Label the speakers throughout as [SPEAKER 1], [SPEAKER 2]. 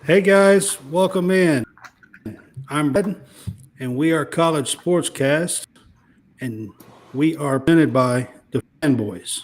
[SPEAKER 1] Hey guys, welcome in. I'm Red, and we are College SportsCast, and we are presented by the Fanboys.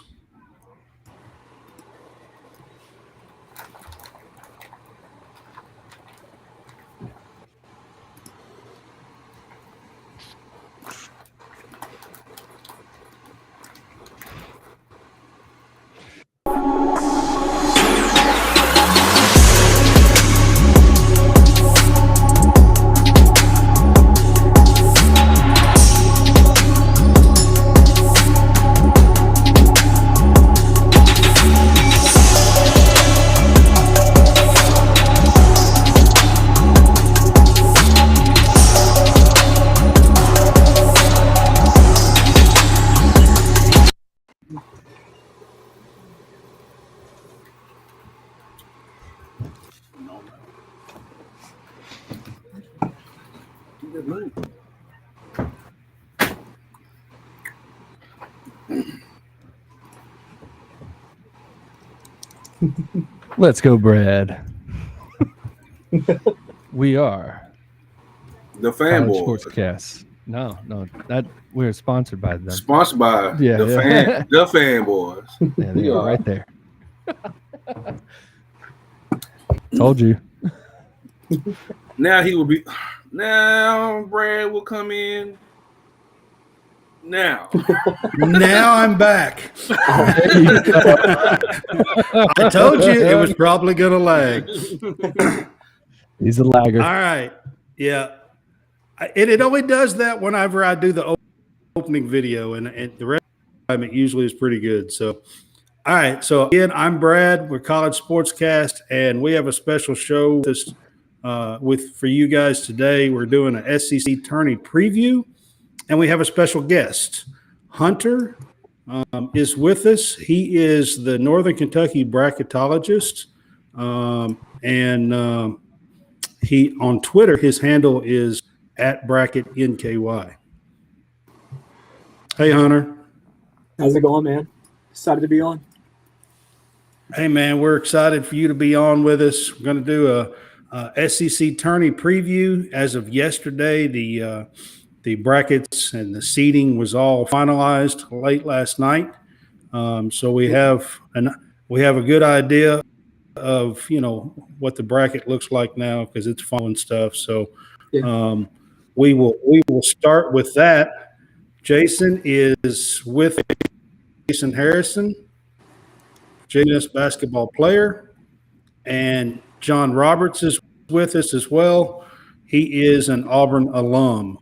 [SPEAKER 2] Let's go, Brad. We are
[SPEAKER 3] The
[SPEAKER 2] College
[SPEAKER 3] Fanboys.
[SPEAKER 2] SportsCast. No, that we're sponsored by them.
[SPEAKER 3] Sponsored by
[SPEAKER 2] Yeah,
[SPEAKER 3] the
[SPEAKER 2] yeah.
[SPEAKER 3] the Fanboys.
[SPEAKER 2] Yeah, they are right there. Told you.
[SPEAKER 3] Now he will be. Now Brad will come in. Now.
[SPEAKER 1] Now I'm back. I told you it was probably going to lag.
[SPEAKER 2] He's a lagger.
[SPEAKER 1] All right. Yeah. It only does that whenever I do the opening video, and the rest of the time it usually is pretty good. So, all right. So, again, I'm Brad. We're College SportsCast, and we have a special show for you guys today. We're doing an SEC Tourney preview, and we have a special guest. Hunter is with us. He is the Northern Kentucky bracketologist, and he on Twitter, his handle is @BracketNKY. Hey, Hunter.
[SPEAKER 4] How's it going, man? Excited to be on.
[SPEAKER 1] Hey, man, we're excited for you to be on with us. We're going to do a SEC Tourney preview. As of yesterday, the brackets and the seeding was all finalized late last night. So we have a good idea of what the bracket looks like now because it's following stuff. So we will start with that. Jason is with Jason Harrison, JNS basketball player, and John Roberts is with us as well. He is an Auburn alum.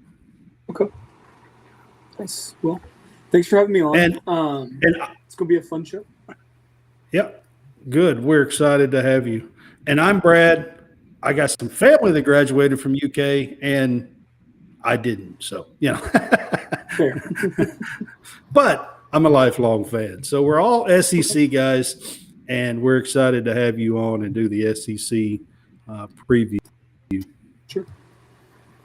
[SPEAKER 4] Okay. Nice. Well, thanks for having me on.
[SPEAKER 1] And
[SPEAKER 4] it's going to be a fun show.
[SPEAKER 1] Yep. Good. We're excited to have you. And I'm Brad. I got some family that graduated from UK, and I didn't. So,
[SPEAKER 4] Fair.
[SPEAKER 1] But I'm a lifelong fan. So we're all SEC guys, and we're excited to have you on and do the SEC preview.
[SPEAKER 4] Sure.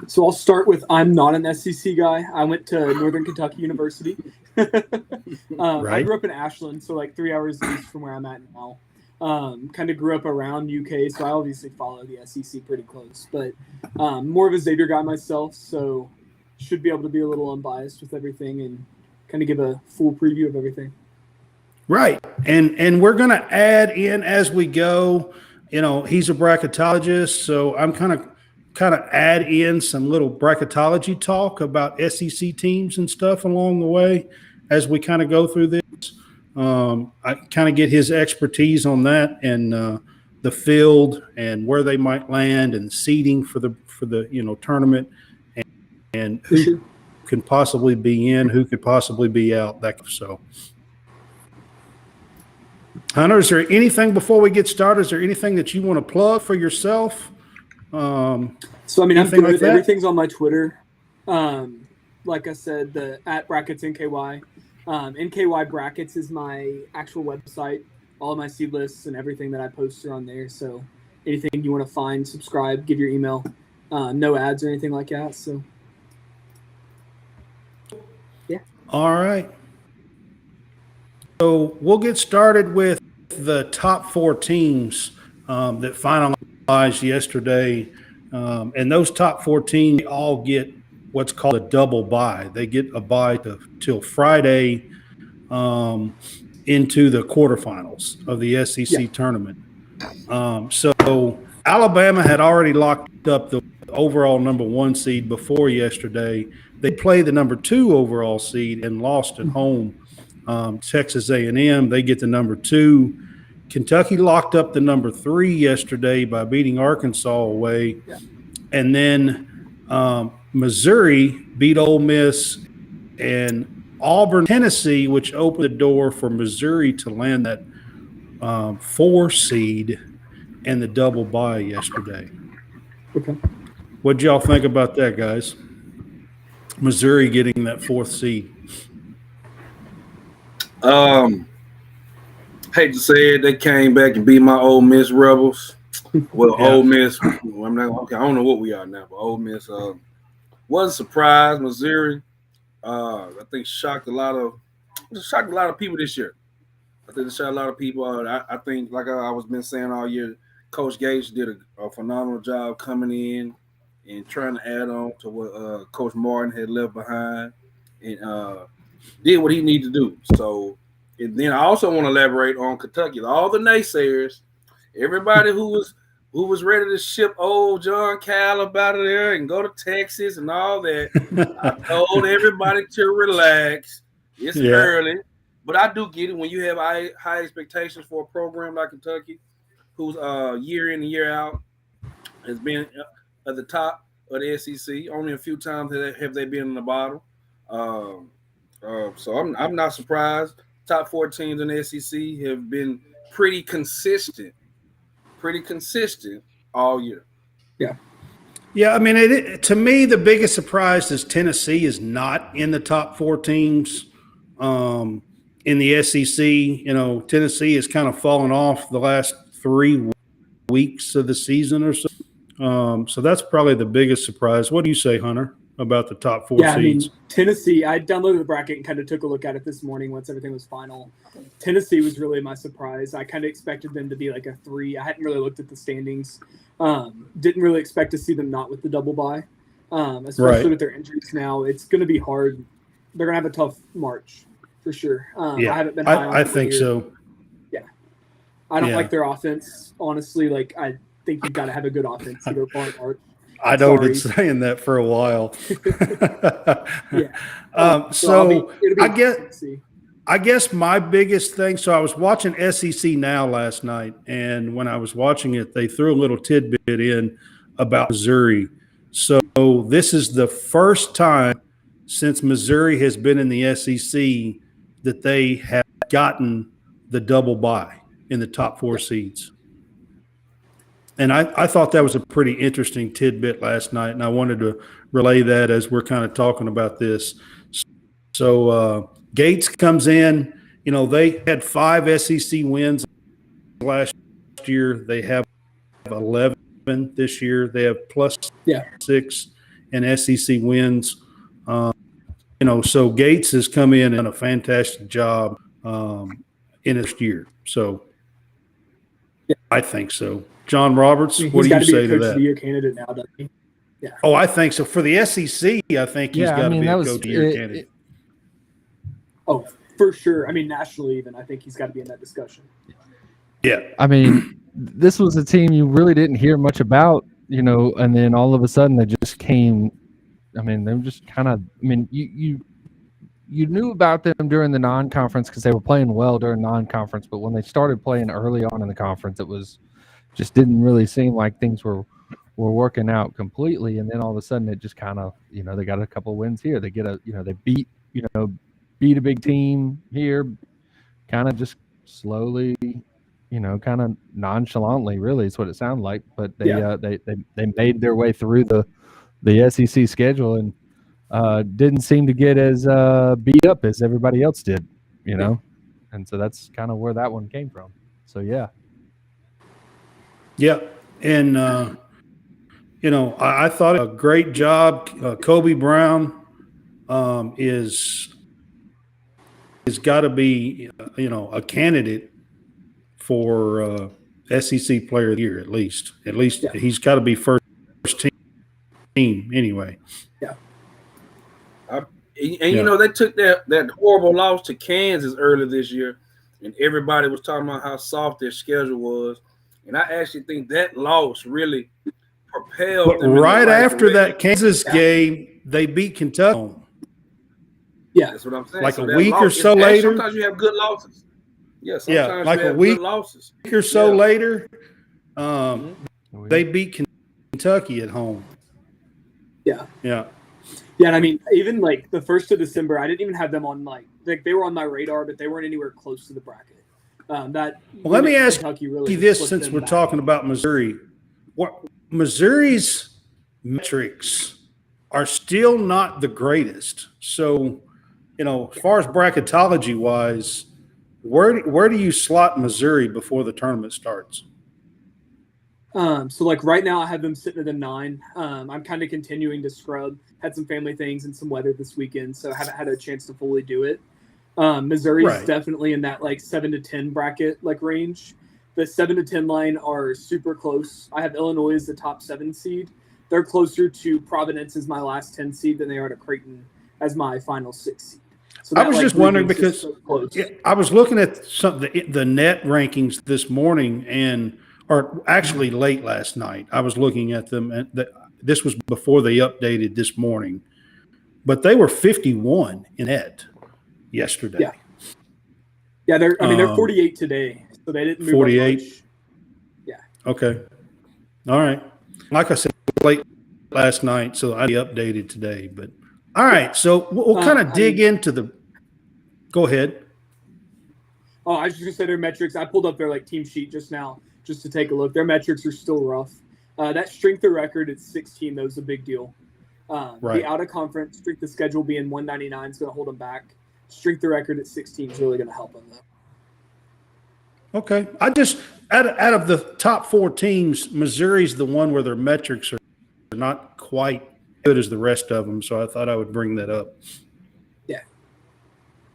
[SPEAKER 4] So I'll start with I'm not an SEC guy. I went to Northern Kentucky University.
[SPEAKER 1] Right.
[SPEAKER 4] I grew up in Ashland, so like 3 hours east from where I'm at now. Kind of grew up around UK, so I obviously follow the SEC pretty close. But more of a Xavier guy myself, so should be able to be a little unbiased with everything and kind of give a full preview of everything.
[SPEAKER 1] Right. And we're going to add in as we go. He's a bracketologist, so I'm kind of add in some little bracketology talk about SEC teams and stuff along the way as we kind of go through this. I kind of get his expertise on that and the field and where they might land and seeding for the tournament and who can possibly be in, who could possibly be out. So, Hunter, is there anything before we get started? Is there anything that you want to plug for yourself?
[SPEAKER 4] I'm good.
[SPEAKER 1] Like
[SPEAKER 4] Everything's on my Twitter. Like I said, the @BracketsNKY. NKY Brackets is my actual website. All of my seed lists and everything that I post are on there. So anything you want to find, subscribe, give your email. No ads or anything like that. So, yeah.
[SPEAKER 1] All right. So we'll get started with the top four teams that finalized finalized yesterday, and those top 14 all get what's called a double bye. They get a bye till Friday into the quarterfinals of the SEC tournament. So Alabama had already locked up the overall number 1 seed before yesterday. They played the number 2 overall seed and lost at home. Texas A&M, they get the number 2. Kentucky locked up the number 3 yesterday by beating Arkansas away.
[SPEAKER 4] Yeah.
[SPEAKER 1] And then Missouri beat Ole Miss, and Auburn, Tennessee, which opened the door for Missouri to land that 4 seed and the double bye yesterday.
[SPEAKER 4] Okay.
[SPEAKER 1] What'd y'all think about that, guys? Missouri getting that 4th seed.
[SPEAKER 3] Hate to say it, they came back and beat my Ole Miss Rebels. Well,
[SPEAKER 1] Yeah.
[SPEAKER 3] Ole Miss, I'm not okay. I don't know what we are now, but Ole Miss wasn't surprised. Missouri, I think shocked a lot of people this year. I think it shocked a lot of people. I think, like I was been saying all year, Coach Gates did a phenomenal job coming in and trying to add on to what Coach Martin had left behind, and did what he needed to do. So, and then I also want to elaborate on Kentucky. All the naysayers, everybody who was ready to ship old John Cal up out of there and go to Texas and all that. I told everybody to relax. It's early, but I do get it when you have high expectations for a program like Kentucky, who's year in and year out has been at the top of the SEC. Only a few times have they been in the bottom. So I'm not surprised. Top 4 teams in the SEC have been pretty consistent all year.
[SPEAKER 4] Yeah.
[SPEAKER 1] Yeah, I mean, to me, the biggest surprise is Tennessee is not in the top 4 teams in the SEC. You know, Tennessee has kind of fallen off the last 3 weeks of the season or so. So that's probably the biggest surprise. What do you say, Hunter, about the top 4 seeds?
[SPEAKER 4] I mean, Tennessee, I downloaded the bracket and kind of took a look at it this morning once everything was final. Tennessee was really my surprise. I kind of expected them to be like a 3. I hadn't really looked at the standings. Didn't really expect to see them not with the double bye, especially with their injuries now. It's going to be hard. They're going to have a tough March for sure. I haven't been high on
[SPEAKER 1] I think so.
[SPEAKER 4] Yeah. I don't like their offense, honestly. Like, I think you've got to have a good offense to go far in March.
[SPEAKER 1] I know been saying that for a while. I guess my biggest thing. So I was watching SEC Now last night, and when I was watching it, they threw a little tidbit in about Missouri. So this is the first time since Missouri has been in the SEC that they have gotten the double bye in the top 4 seeds. And I thought that was a pretty interesting tidbit last night, and I wanted to relay that as we're kind of talking about this. So Gates comes in. You know, they had 5 SEC wins last year. They have 11 this year. They have plus 6 in SEC wins. You know, so Gates has come in and done a fantastic job in his year. So I think so. John Roberts, what do you say to that? He's got to be a Coach
[SPEAKER 4] of the Year candidate now, doesn't he? Yeah.
[SPEAKER 1] Oh, I think so. For the SEC, I think he's got to be a Coach of the Year candidate.
[SPEAKER 4] Oh, for sure. I mean, nationally even, I think he's got to be in that discussion.
[SPEAKER 1] Yeah.
[SPEAKER 2] I mean, this was a team you really didn't hear much about, you know, and then all of a sudden they just came. I mean, they were just kind of – I mean, you knew about them during the non-conference because they were playing well during non-conference, but when they started playing early on in the conference, it was – just didn't really seem like things were working out completely. And then all of a sudden it just kind of, you know, they got a couple wins here. They get they beat a big team here, kind of just slowly, you know, kind of nonchalantly, really is what it sounded like. But they made their way through the SEC schedule and didn't seem to get as beat up as everybody else did, you know? And so that's kind of where that one came from. So, yeah.
[SPEAKER 1] Yeah, and you know, I thought a great job. Kobe Brown is got to be you know, a candidate for SEC Player of the Year at least.
[SPEAKER 4] Yeah.
[SPEAKER 1] He's got to be first team anyway.
[SPEAKER 4] Yeah.
[SPEAKER 3] And you know, they took that horrible loss to Kansas earlier this year, and everybody was talking about how soft their schedule was. And I actually think that loss really propelled them.
[SPEAKER 1] Right after that Kansas game, they beat Kentucky.
[SPEAKER 3] Yeah, that's what I'm saying.
[SPEAKER 1] Like a week or so later.
[SPEAKER 3] Sometimes you have good losses. Yeah, sometimes
[SPEAKER 1] like
[SPEAKER 3] you have
[SPEAKER 1] a week
[SPEAKER 3] good losses.
[SPEAKER 1] Or so later, they beat Kentucky at home.
[SPEAKER 4] Yeah.
[SPEAKER 1] Yeah.
[SPEAKER 4] Yeah, and I mean, even like the 1st of December, I didn't even have them on like they were on my radar, but they weren't anywhere close to the bracket.
[SPEAKER 1] Let me ask you this, since we're talking about Missouri. Missouri's metrics are still not the greatest. So, as far as bracketology wise, where do you slot Missouri before the tournament starts?
[SPEAKER 4] So like right now I have them sitting at a 9. I'm kind of continuing to scrub. Had some family things and some weather this weekend, so I haven't had a chance to fully do it. Missouri's definitely in that like 7 to 10 bracket like range. The 7 to 10 line are super close. I have Illinois as the top 7 seed. They're closer to Providence as my last 10 seed than they are to Creighton as my final 6 seed. So
[SPEAKER 1] I was just wondering because I was looking at the net rankings this morning or actually late last night. I was looking at them, and this was before they updated this morning. But they were 51 in net yesterday.
[SPEAKER 4] Yeah, they're 48 today, so they didn't move
[SPEAKER 1] 48.
[SPEAKER 4] Yeah.
[SPEAKER 1] Okay. All right. Like I said, late last night, so I updated today. But all right, so we'll kind of dig into the. Go ahead.
[SPEAKER 4] Oh, I was just gonna say their metrics. I pulled up their like team sheet just now, just to take a look. Their metrics are still rough. That strength of record at 16, though, is a big deal. The out of conference strength of schedule being 199 is going to hold them back. Strength of record at 16 is really going to help them, though.
[SPEAKER 1] Okay. I just out of the top 4 teams, Missouri's the one where their metrics are not quite good as the rest of them. So I thought I would bring that up.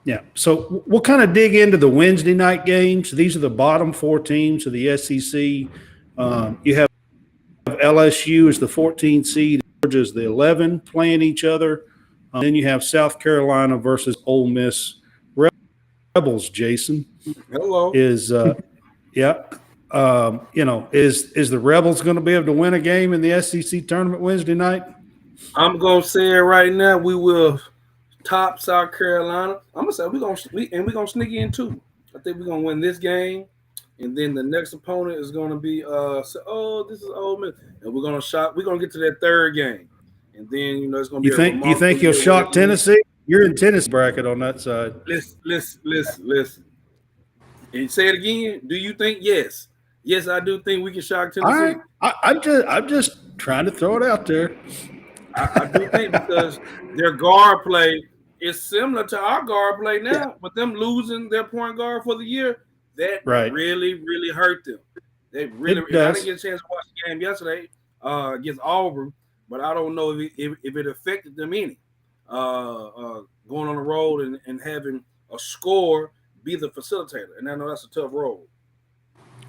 [SPEAKER 1] Yeah. So we'll kind of dig into the Wednesday night games. These are the bottom 4 teams of the SEC. You have LSU as the 14th seed, Georgia is the 11 playing each other. Then you have South Carolina versus Ole Miss. Rebels, Jason.
[SPEAKER 3] Hello.
[SPEAKER 1] Is is the Rebels going to be able to win a game in the SEC tournament Wednesday night?
[SPEAKER 3] I'm gonna say it right now. We will top South Carolina. I'm gonna say we're gonna sneak in too. I think we're gonna win this game, and then the next opponent is gonna be this is Ole Miss, and we're gonna get to that 3rd game, and then it's gonna be.
[SPEAKER 1] You think you'll shock Tennessee? You're in Tennessee bracket on that side.
[SPEAKER 3] Listen. And say it again. Do you think yes? Yes, I do think we can shock Tennessee.
[SPEAKER 1] I'm just trying to throw it out there.
[SPEAKER 3] I do think because their guard play is similar to our guard play now, but them losing their point guard for the year, that really, really hurt them. They really. I didn't get a chance to watch the game yesterday against Auburn, but I don't know if it affected them any. Going on the road and having a score be the facilitator, and I know that's a tough role.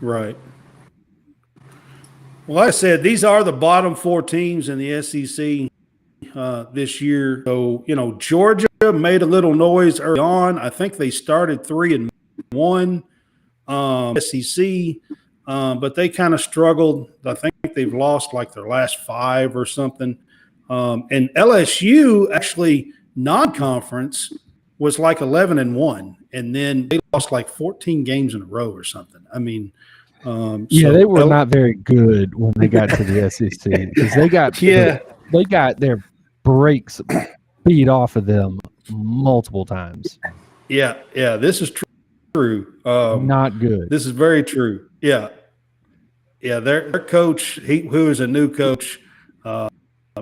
[SPEAKER 1] Right. Well, like I said, these are the bottom 4 teams in the SEC this year. So, Georgia made a little noise early on. I think they started 3-1 SEC, but they kind of struggled. I think they've lost like their last 5 or something. And LSU actually non-conference was like 11-1, and then they lost like 14 games in a row or something. I mean,
[SPEAKER 2] they were not very good when they got to the SEC because they got their breaks beat off of them multiple times.
[SPEAKER 1] Yeah, this is true.
[SPEAKER 2] Not good.
[SPEAKER 1] This is very true. Yeah. Their coach, who is a new coach,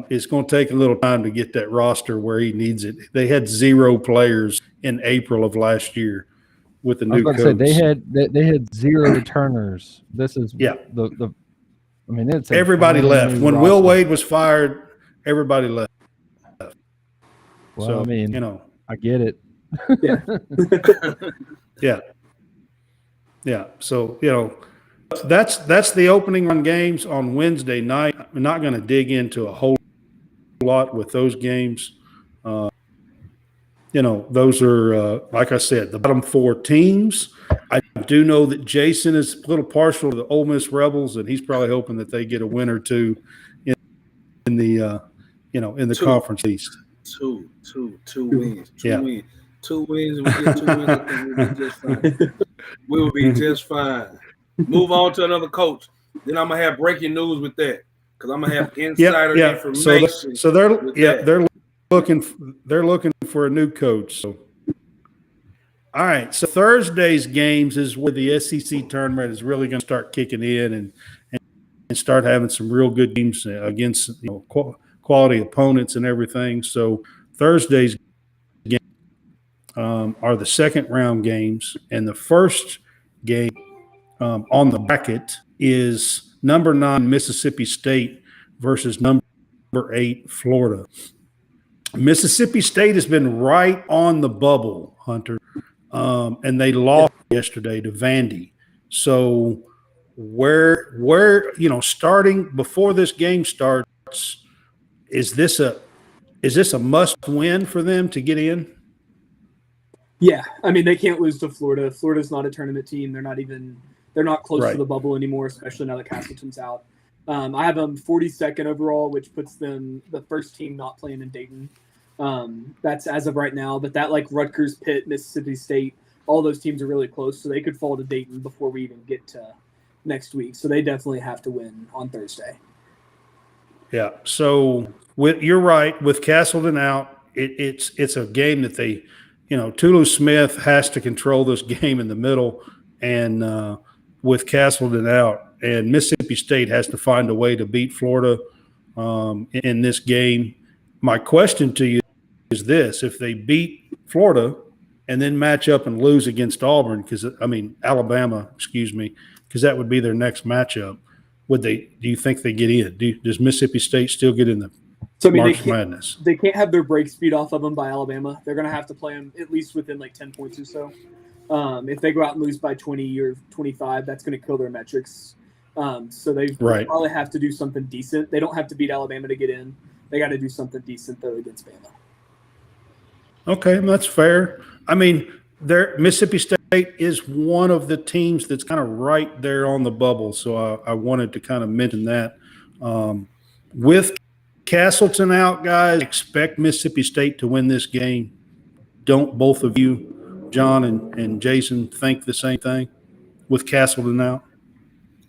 [SPEAKER 1] it's going to take a little time to get that roster where he needs it. They had 0 players in April of last year with the new coach.
[SPEAKER 2] They had 0 returners. This is the. I mean, it's
[SPEAKER 1] everybody left when Will Wade was fired. Everybody left.
[SPEAKER 2] Well, so, I mean, I get it.
[SPEAKER 1] Yeah. So that's the opening run games on Wednesday night. I'm not going to dig into a whole lot with those games. Those are, like I said, the bottom four teams. I do know that Jason is a little partial to the Ole Miss Rebels, and he's probably hoping that they get a win or two in the Conference East.
[SPEAKER 3] Two wins. Two wins. 2 wins. We get 2 wins. I think we'll be just fine. We will be just fine. Move on to another coach. Then I'm gonna have breaking news with that because I'm gonna have insider information.
[SPEAKER 1] So they're looking for a new coach. So, all right. So Thursday's games is where the SEC tournament is really going to start kicking in and start having some real good teams against quality opponents and everything. So Thursday's games are the second round games, and the first game on the bracket is number 9 Mississippi State versus number 8 Florida. Mississippi State has been right on the bubble, Hunter, and they lost yesterday to Vandy. So where starting before this game starts, is this a must win for them to get in?
[SPEAKER 4] Yeah, I mean, they can't lose to Florida. Florida's not a tournament team. They're not close to the bubble anymore, especially now that Castleton's out. I have them 42nd overall, which puts them the first team not playing in Dayton. That's as of right now, but that Rutgers, Pitt, Mississippi State, all those teams are really close, so they could fall to Dayton before we even get to next week. So they definitely have to win on Thursday.
[SPEAKER 1] Yeah. So you're right, with Castleton out, it's a game that they, Tulu Smith has to control this game in the middle, and with Castleton out, and Mississippi State has to find a way to beat Florida in this game. My question to you is this: if they beat Florida and then match up and lose against Alabama, because that would be their next matchup, do you think they get in? Does Mississippi State still get in the March Madness?
[SPEAKER 4] They can't have their break speed off of them by Alabama. They're going to have to play them at least within 10 points or so. If they go out and lose by 20 or 25, that's going to kill their metrics. So they probably have to do something decent. They don't have to beat Alabama to get in. They got to do something decent, though, against Bama.
[SPEAKER 1] Okay, that's fair. I mean, Mississippi State is one of the teams that's kind of right there on the bubble, so I wanted to kind of mention that. With Castleton out, guys, expect Mississippi State to win this game. Don't both of you, John and Jason, think the same thing with Castleton out?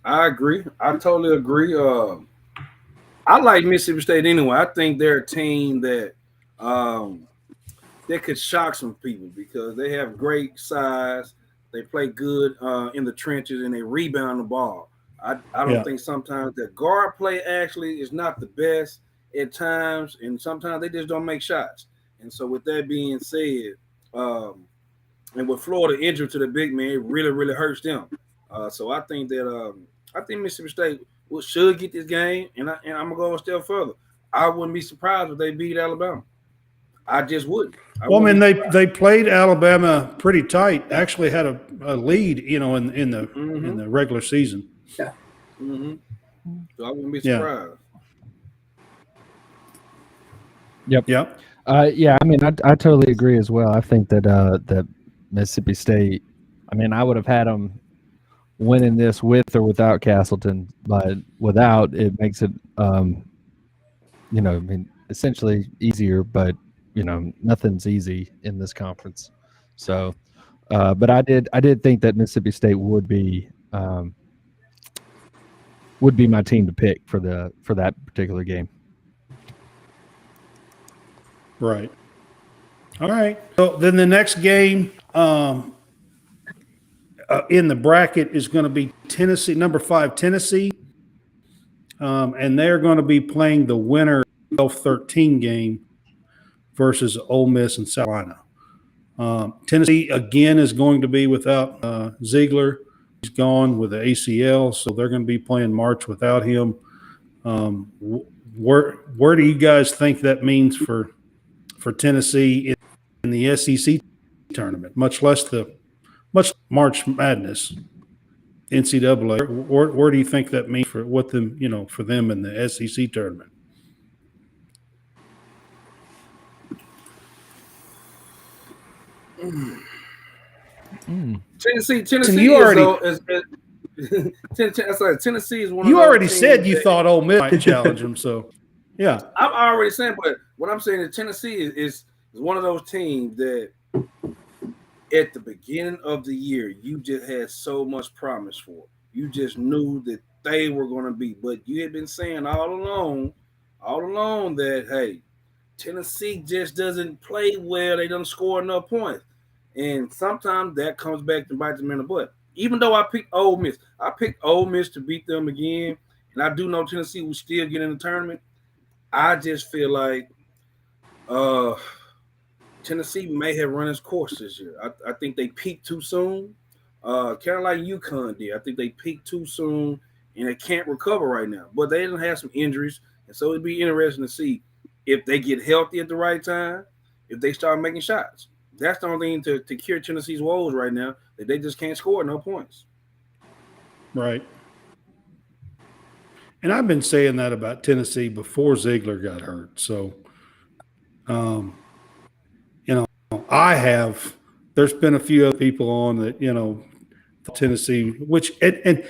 [SPEAKER 3] I agree. I totally agree. I like Mississippi State anyway. I think they're a team that they could shock some people because they have great size. They play good in the trenches, and they rebound the ball. I don't think sometimes that guard play actually is not the best at times, and sometimes they just don't make shots. And so with that being said, and with Florida injured to the big man, it really, really hurts them. So I think that Mississippi State should get this game, and I'm gonna go a step further. I wouldn't be surprised if they beat Alabama. I just wouldn't.
[SPEAKER 1] They played Alabama pretty tight. Actually, had a lead, in the regular season.
[SPEAKER 4] Yeah.
[SPEAKER 3] Mm-hmm. So I wouldn't be surprised.
[SPEAKER 2] Yep.
[SPEAKER 1] Yep.
[SPEAKER 2] Yeah. I mean, I totally agree as well. I think that Mississippi State. I mean, I would have had them winning this with or without Castleton, but without, it makes it, essentially easier. But nothing's easy in this conference. So, but I did think that Mississippi State would be my team to pick for that particular game.
[SPEAKER 1] Right. All right. So then the next game in the bracket is going to be Tennessee, number 5 Tennessee, and they're going to be playing the winner of the 12-13 game versus Ole Miss and South Carolina. Tennessee, again, is going to be without Ziegler. He's gone with the ACL, so they're going to be playing March without him. Where do you guys think that means for Tennessee in the SEC tournament, much March Madness? NCAA. Where do you think that means for what them, for them in the SEC tournament?
[SPEAKER 3] Tennessee
[SPEAKER 1] you already
[SPEAKER 3] Tennessee is one of
[SPEAKER 1] you
[SPEAKER 3] those
[SPEAKER 1] already
[SPEAKER 3] teams
[SPEAKER 1] said you
[SPEAKER 3] that-
[SPEAKER 1] thought Ole Miss might challenge them, so yeah.
[SPEAKER 3] I'm already saying, but what I'm saying is Tennessee is one of those teams that at the beginning of the year you just had so much promise for. You just knew that they were going to be, but you had been saying all along that hey, Tennessee just doesn't play well. They don't score enough points, and sometimes that comes back to bite them in the butt. Even though I picked Ole Miss to beat them again, and I do know Tennessee will still get in the tournament. I just feel like Tennessee may have run its course this year. I think they peaked too soon. Kind of like UConn did. I think they peaked too soon, and they can't recover right now. But they didn't have some injuries, and so it'd be interesting to see if they get healthy at the right time, if they start making shots. That's the only thing to cure Tennessee's woes right now, that they just can't score no points.
[SPEAKER 1] Right. And I've been saying that about Tennessee before Ziegler got hurt. So, I have. There's been a few other people on that, Tennessee, which and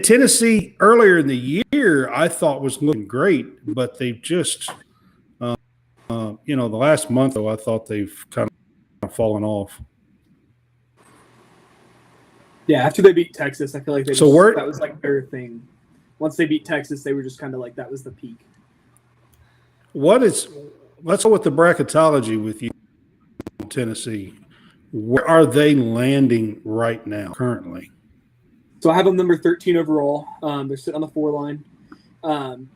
[SPEAKER 1] Tennessee earlier in the year I thought was looking great, but they've just, the last month though I thought they've kind of fallen off.
[SPEAKER 4] Yeah, after they beat Texas, I feel like that was like their thing. Once they beat Texas, they were just kind of like that was the peak.
[SPEAKER 1] Let's go with the bracketology with you, Tennessee. Where are they landing right now, currently?
[SPEAKER 4] So I have them number 13 overall. They're sitting on the 4 line.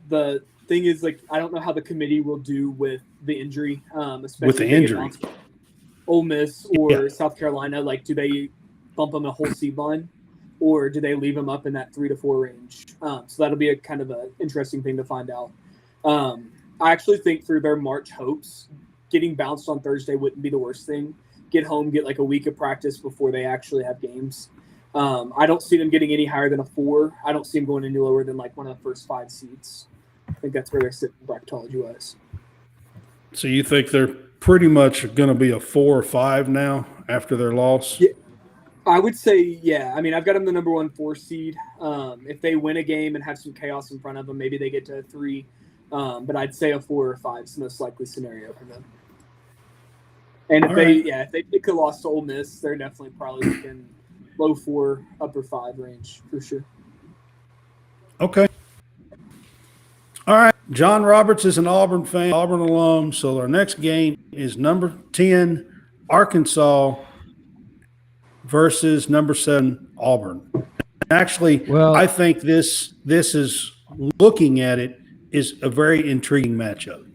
[SPEAKER 4] The thing is, like, I don't know how the committee will do with the injury, especially
[SPEAKER 1] with the injury.
[SPEAKER 4] Ole Miss or South Carolina, like, do they bump them a whole seed line, or do they leave them up in that 3 to 4 range? So that'll be a kind of an interesting thing to find out. I actually think for their March hopes, getting bounced on Thursday wouldn't be the worst thing. Get home, get like a week of practice before they actually have games. I don't see them getting any higher than a 4. I don't see them going any lower than like one of the first 5 seeds. I think that's where they're sitting bracketology-wise.
[SPEAKER 1] So you think they're pretty much going to be a 4 or 5 now after their loss?
[SPEAKER 4] Yeah, I would say, yeah. I mean, I've got them the number 1 4 seed. If they win a game and have some chaos in front of them, maybe they get to a 3. But I'd say a 4 or 5 is the most likely scenario for them. And if they pick a loss to Ole Miss, they're definitely probably looking low 4, upper 5 range for sure.
[SPEAKER 1] Okay. All right. John Roberts is an Auburn fan, Auburn alum. So our next game is number 10, Arkansas versus number 7, Auburn. Actually, I think this is, looking at it, is a very intriguing matchup.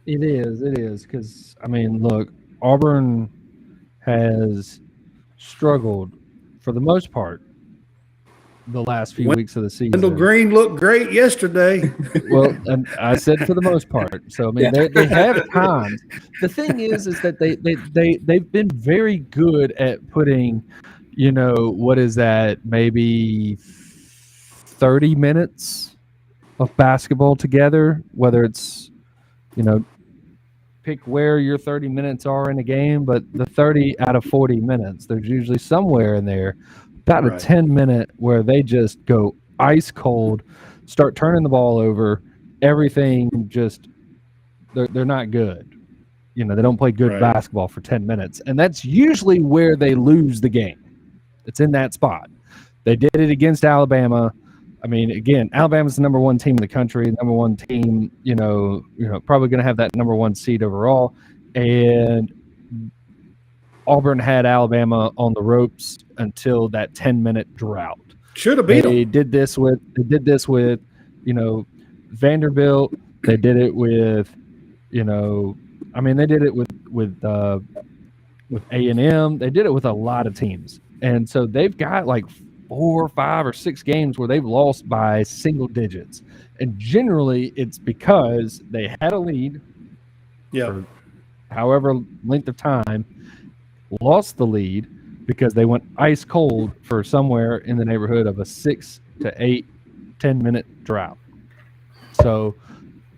[SPEAKER 2] It is, because, I mean, look, Auburn has struggled for the most part the last few weeks of the season.
[SPEAKER 1] Wendell Green looked great yesterday.
[SPEAKER 2] Well, and I said for the most part. So I mean, they have times. The thing is that they've been very good at putting, what is that? Maybe 30 minutes of basketball together. Whether it's, pick where your 30 minutes are in a game, but the 30 out of 40 minutes, there's usually somewhere in there about a 10-minute where they just go ice cold, start turning the ball over, everything just they're not good. They don't play good basketball for 10 minutes, and that's usually where they lose the game. It's in that spot. They did it against Alabama. I mean, again, Alabama's the number 1 team in the country, number 1 team, probably going to have that number 1 seed overall. And Auburn had Alabama on the ropes until that 10-minute drought.
[SPEAKER 1] Should have beat them.
[SPEAKER 2] They did this with, Vanderbilt. They did it with, they did it with A&M. They did it with a lot of teams. And so they've got like 4, 5, or 6 games where they've lost by single digits. And generally it's because they had a lead for however length of time, lost the lead, because they went ice cold for somewhere in the neighborhood of a 6 to 8, 10-minute drought. So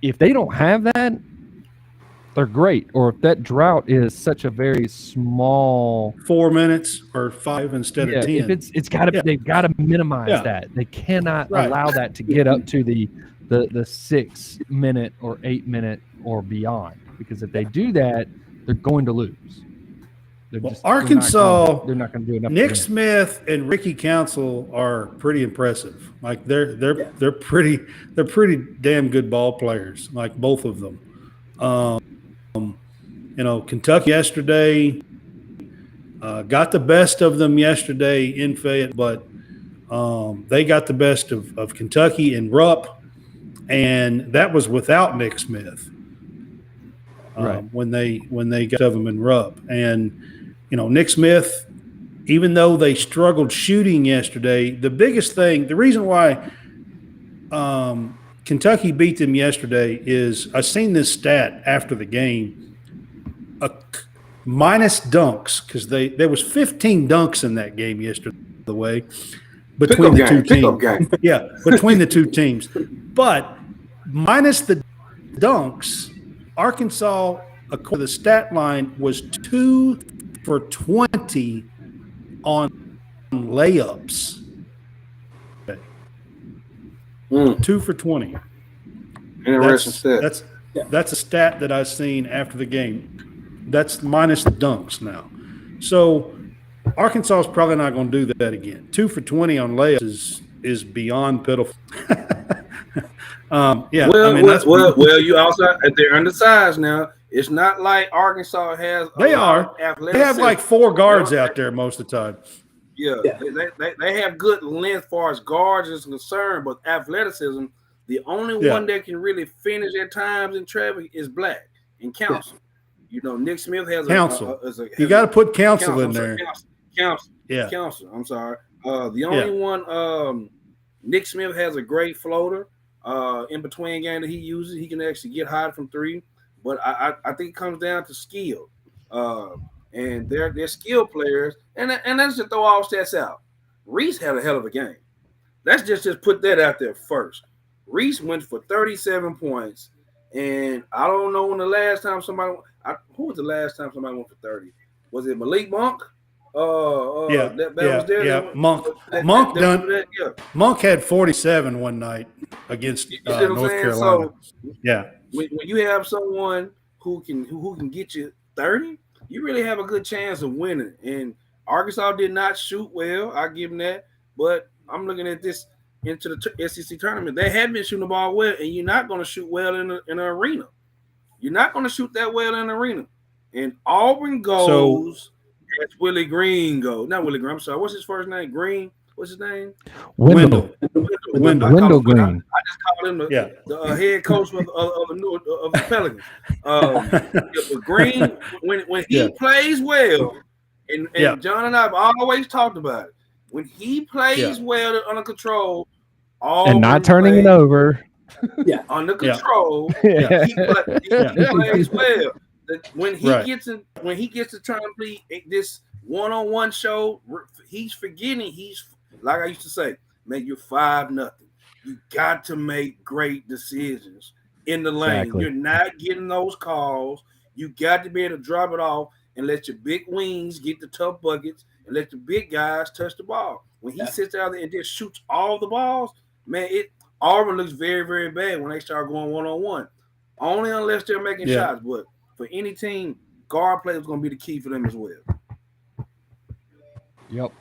[SPEAKER 2] if they don't have that, they're great. Or if that drought is such a very small
[SPEAKER 1] 4 minutes or 5 instead of 10.
[SPEAKER 2] if it's got to they've got to minimize that. They cannot allow that to get up to the 6 minute or 8 minute or beyond, because if they do that, they're going to lose.
[SPEAKER 1] Arkansas,
[SPEAKER 2] they're not going to do enough.
[SPEAKER 1] Nick Smith and Ricky Council are pretty impressive. Like they're pretty damn good ball players. Like both of them. Kentucky yesterday got the best of them yesterday in Fayette, but they got the best of Kentucky in Rupp, and that was without Nick Smith. When they got of them in Rupp, and Nick Smith, even though they struggled shooting yesterday, the biggest thing, the reason why Kentucky beat them yesterday is I seen this stat after the game, minus dunks, because there was 15 dunks in that game yesterday, by the way, between the two teams. Yeah, between the two teams. But minus the dunks, Arkansas, according to the stat line, was 2 for 20 on layups. Okay. 2 for 20.
[SPEAKER 3] Interesting stat.
[SPEAKER 1] That's a stat that I've seen after the game. That's minus the dunks now. So Arkansas is probably not going to do that again. 2 for 20 on layups is beyond pitiful. Well,
[SPEAKER 3] you also they're undersized now. It's not like Arkansas has.
[SPEAKER 1] They have like 4 guards out there most of the time.
[SPEAKER 3] Yeah. They have good length as far as guards is concerned, but athleticism, the only one that can really finish at times in traffic is Black and Council. Nick Smith has
[SPEAKER 1] Council. You got to put Council in there.
[SPEAKER 3] Council. I'm sorry. The only one. Nick Smith has a great floater. In between game that he uses, he can actually get hot from 3. But I think it comes down to skill, and they're skill players. And let's just throw all stats out. Reese had a hell of a game. Let's just put that out there first. Reese went for 37 points, and I don't know when the last time somebody. Who was the last time somebody went for 30? Was it Malik Monk?
[SPEAKER 1] Monk had 47 one night against North Carolina.
[SPEAKER 3] So, when you have someone who can get you 30, you really have a good chance of winning. And Arkansas did not shoot well. I give them that. But I'm looking at this into the SEC tournament. They have been shooting the ball well, and you're not going to shoot well in an arena. You're not going to shoot that well in an arena. And Auburn goes as Willie Green goes. Not Willie Green. I'm sorry. What's his first name? Green. What's his name?
[SPEAKER 2] Wendell Green.
[SPEAKER 3] I just called him the head coach of the Pelicans. Green, when he plays well, and John and I have always talked about it. When he plays well under control,
[SPEAKER 2] and not turning it over,
[SPEAKER 3] under control, he plays well. When he gets to try and be this one-on-one show, he's forgetting. He's like I used to say, man, you're 5-0. You got to make great decisions in the lane. Exactly. You're not getting those calls. You got to be able to drop it off and let your big wings get the tough buckets and let the big guys touch the ball. When he sits out there and just shoots all the balls, man, Auburn looks very, very bad when they start going one-on-one. Only unless they're making shots. But for any team, guard play is going to be the key for them as well.
[SPEAKER 2] Yep.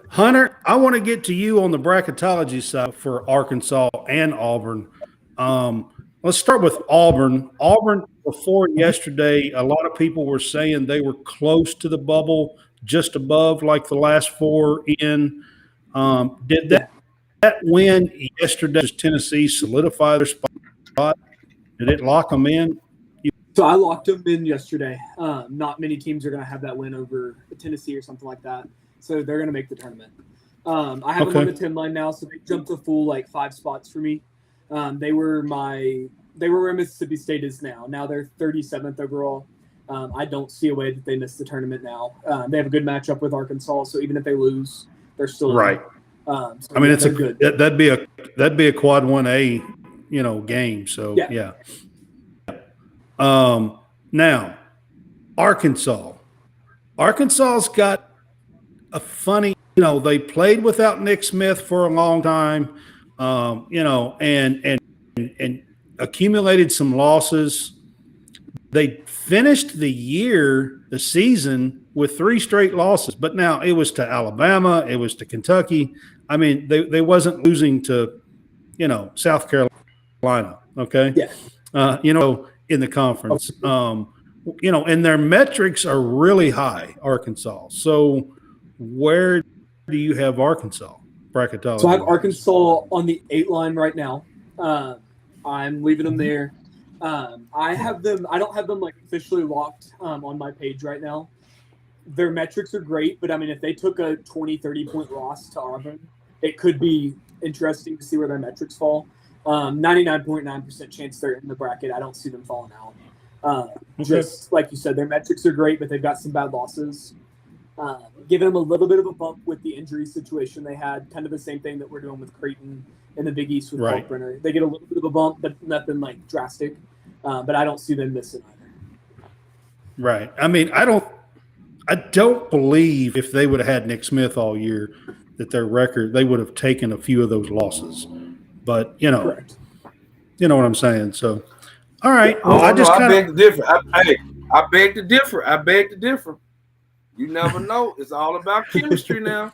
[SPEAKER 1] Hunter, I want to get to you on the bracketology side for Arkansas and Auburn. Let's start with Auburn. Auburn, before yesterday, a lot of people were saying they were close to the bubble, just above, like the last 4 in. Did that win yesterday, does Tennessee solidify their spot? Did it lock them in?
[SPEAKER 4] So I locked them in yesterday. Not many teams are going to have that win over Tennessee or something like that. So they're going to make the tournament. I have them on the 10 line now, so they jumped a full 5 spots for me. They were where Mississippi State is now. Now they're 37th overall. I don't see a way that they miss the tournament now. They have a good matchup with Arkansas, so even if they lose, they're still in.
[SPEAKER 1] Right.
[SPEAKER 4] So
[SPEAKER 1] I mean,
[SPEAKER 4] they're good.
[SPEAKER 1] that'd be a quad 1A, game. So yeah. Now Arkansas's got a funny, they played without Nick Smith for a long time, and accumulated some losses. They finished the season with 3 straight losses, but now it was to Alabama, it was to Kentucky. I mean, they wasn't losing to, South Carolina. Okay.
[SPEAKER 4] Yeah.
[SPEAKER 1] In the conference, and their metrics are really high, Arkansas. So where do you have Arkansas bracketology?
[SPEAKER 4] So I have Arkansas on the 8 line right now. I'm leaving them there. I don't have them like officially locked on my page right now. Their metrics are great, but I mean, if they took a 20, 30 point loss to Auburn, it could be interesting to see where their metrics fall. 99.9% chance they're in the bracket. I don't see them falling out. Just like you said, their metrics are great, but they've got some bad losses. Giving them a little bit of a bump with the injury situation they had, kind of the same thing that we're doing with Creighton in the Big East with
[SPEAKER 1] Right.
[SPEAKER 4] Kalkbrenner. They get a little bit of a bump, but nothing like drastic. But I don't see them missing either.
[SPEAKER 1] Right. I mean, I don't believe if they would have had Nick Smith all year that their record, they would have taken a few of those losses. But,
[SPEAKER 4] Correct.
[SPEAKER 1] you know what I'm saying? So, all right.
[SPEAKER 3] Well,
[SPEAKER 1] Well,
[SPEAKER 3] I beg to differ. I beg to differ. I beg to differ. You never know. It's all about chemistry now.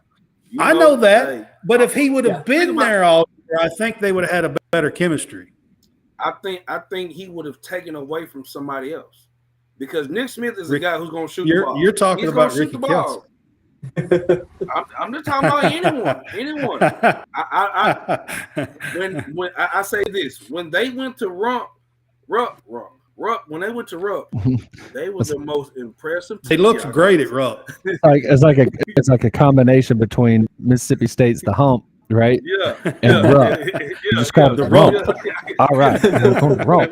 [SPEAKER 1] I know that.
[SPEAKER 3] Hey,
[SPEAKER 1] but if he would have been there all year, I think they would have had a better chemistry.
[SPEAKER 3] I think he would have taken away from somebody else because Nick Smith is the guy who's going to shoot the ball.
[SPEAKER 1] You're talking
[SPEAKER 3] He's
[SPEAKER 1] about
[SPEAKER 3] gonna
[SPEAKER 1] Ricky
[SPEAKER 3] shoot the ball. I'm just talking about anyone. When I say this, when they went to Rupp, when they went to Rupp, they were the most impressive.
[SPEAKER 1] They looked great at Rupp.
[SPEAKER 2] It's like a combination between Mississippi State's The Hump, right?
[SPEAKER 3] Yeah,
[SPEAKER 2] And Rupp. You described the Rump. All right. Rump.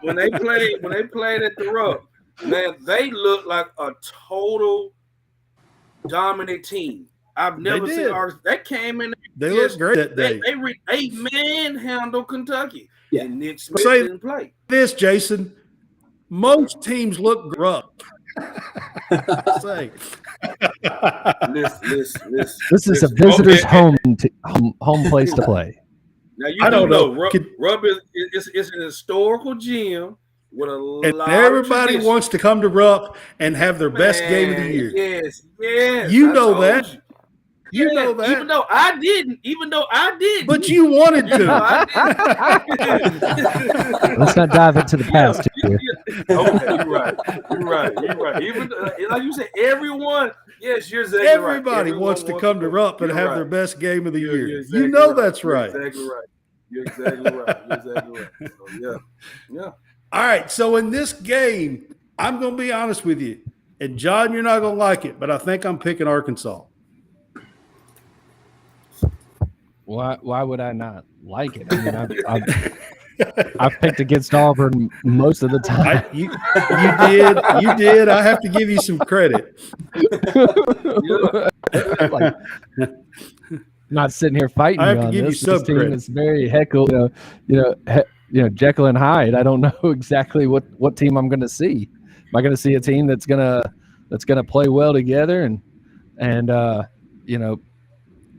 [SPEAKER 3] When they played at the Rupp, man, they looked like a total dominant team. I've never seen ours. They came in.
[SPEAKER 1] They looked great that day.
[SPEAKER 3] They manhandled Kentucky.
[SPEAKER 4] Yeah.
[SPEAKER 3] And Nick Smith didn't play.
[SPEAKER 1] This, Jason, most teams look Rupp. Say.
[SPEAKER 3] Listen.
[SPEAKER 2] This is a visitor's home place to play.
[SPEAKER 3] Now you
[SPEAKER 1] I don't know.
[SPEAKER 3] Rupp is an historical gym with a lot.
[SPEAKER 1] And everybody
[SPEAKER 3] of
[SPEAKER 1] wants to come to Rupp and have their best game of the year.
[SPEAKER 3] Yes.
[SPEAKER 1] You know that. You know that.
[SPEAKER 3] Even though I didn't.
[SPEAKER 1] But you wanted to.
[SPEAKER 2] Let's not dive into the past here.
[SPEAKER 3] Okay, you're right. Even like you said, everyone. Yes, you're exactly right.
[SPEAKER 1] Everybody wants to come to Rupp and have their best game of the year.
[SPEAKER 3] You're exactly
[SPEAKER 1] You know
[SPEAKER 3] right.
[SPEAKER 1] that's right.
[SPEAKER 3] You're exactly right. So, yeah.
[SPEAKER 1] All right. So in this game, I'm going to be honest with you. And John, you're not going to like it, but I think I'm picking Arkansas.
[SPEAKER 2] Why would I not like it? I mean, I've picked against Auburn most of the time.
[SPEAKER 1] You did. I have to give you some credit.
[SPEAKER 2] Like, not sitting here fighting
[SPEAKER 1] I have
[SPEAKER 2] you
[SPEAKER 1] to
[SPEAKER 2] on
[SPEAKER 1] give you
[SPEAKER 2] this.
[SPEAKER 1] some
[SPEAKER 2] This team
[SPEAKER 1] credit.
[SPEAKER 2] is very Jekyll, Jekyll and Hyde. I don't know exactly what team I'm going to see. Am I going to see a team that's gonna play well together and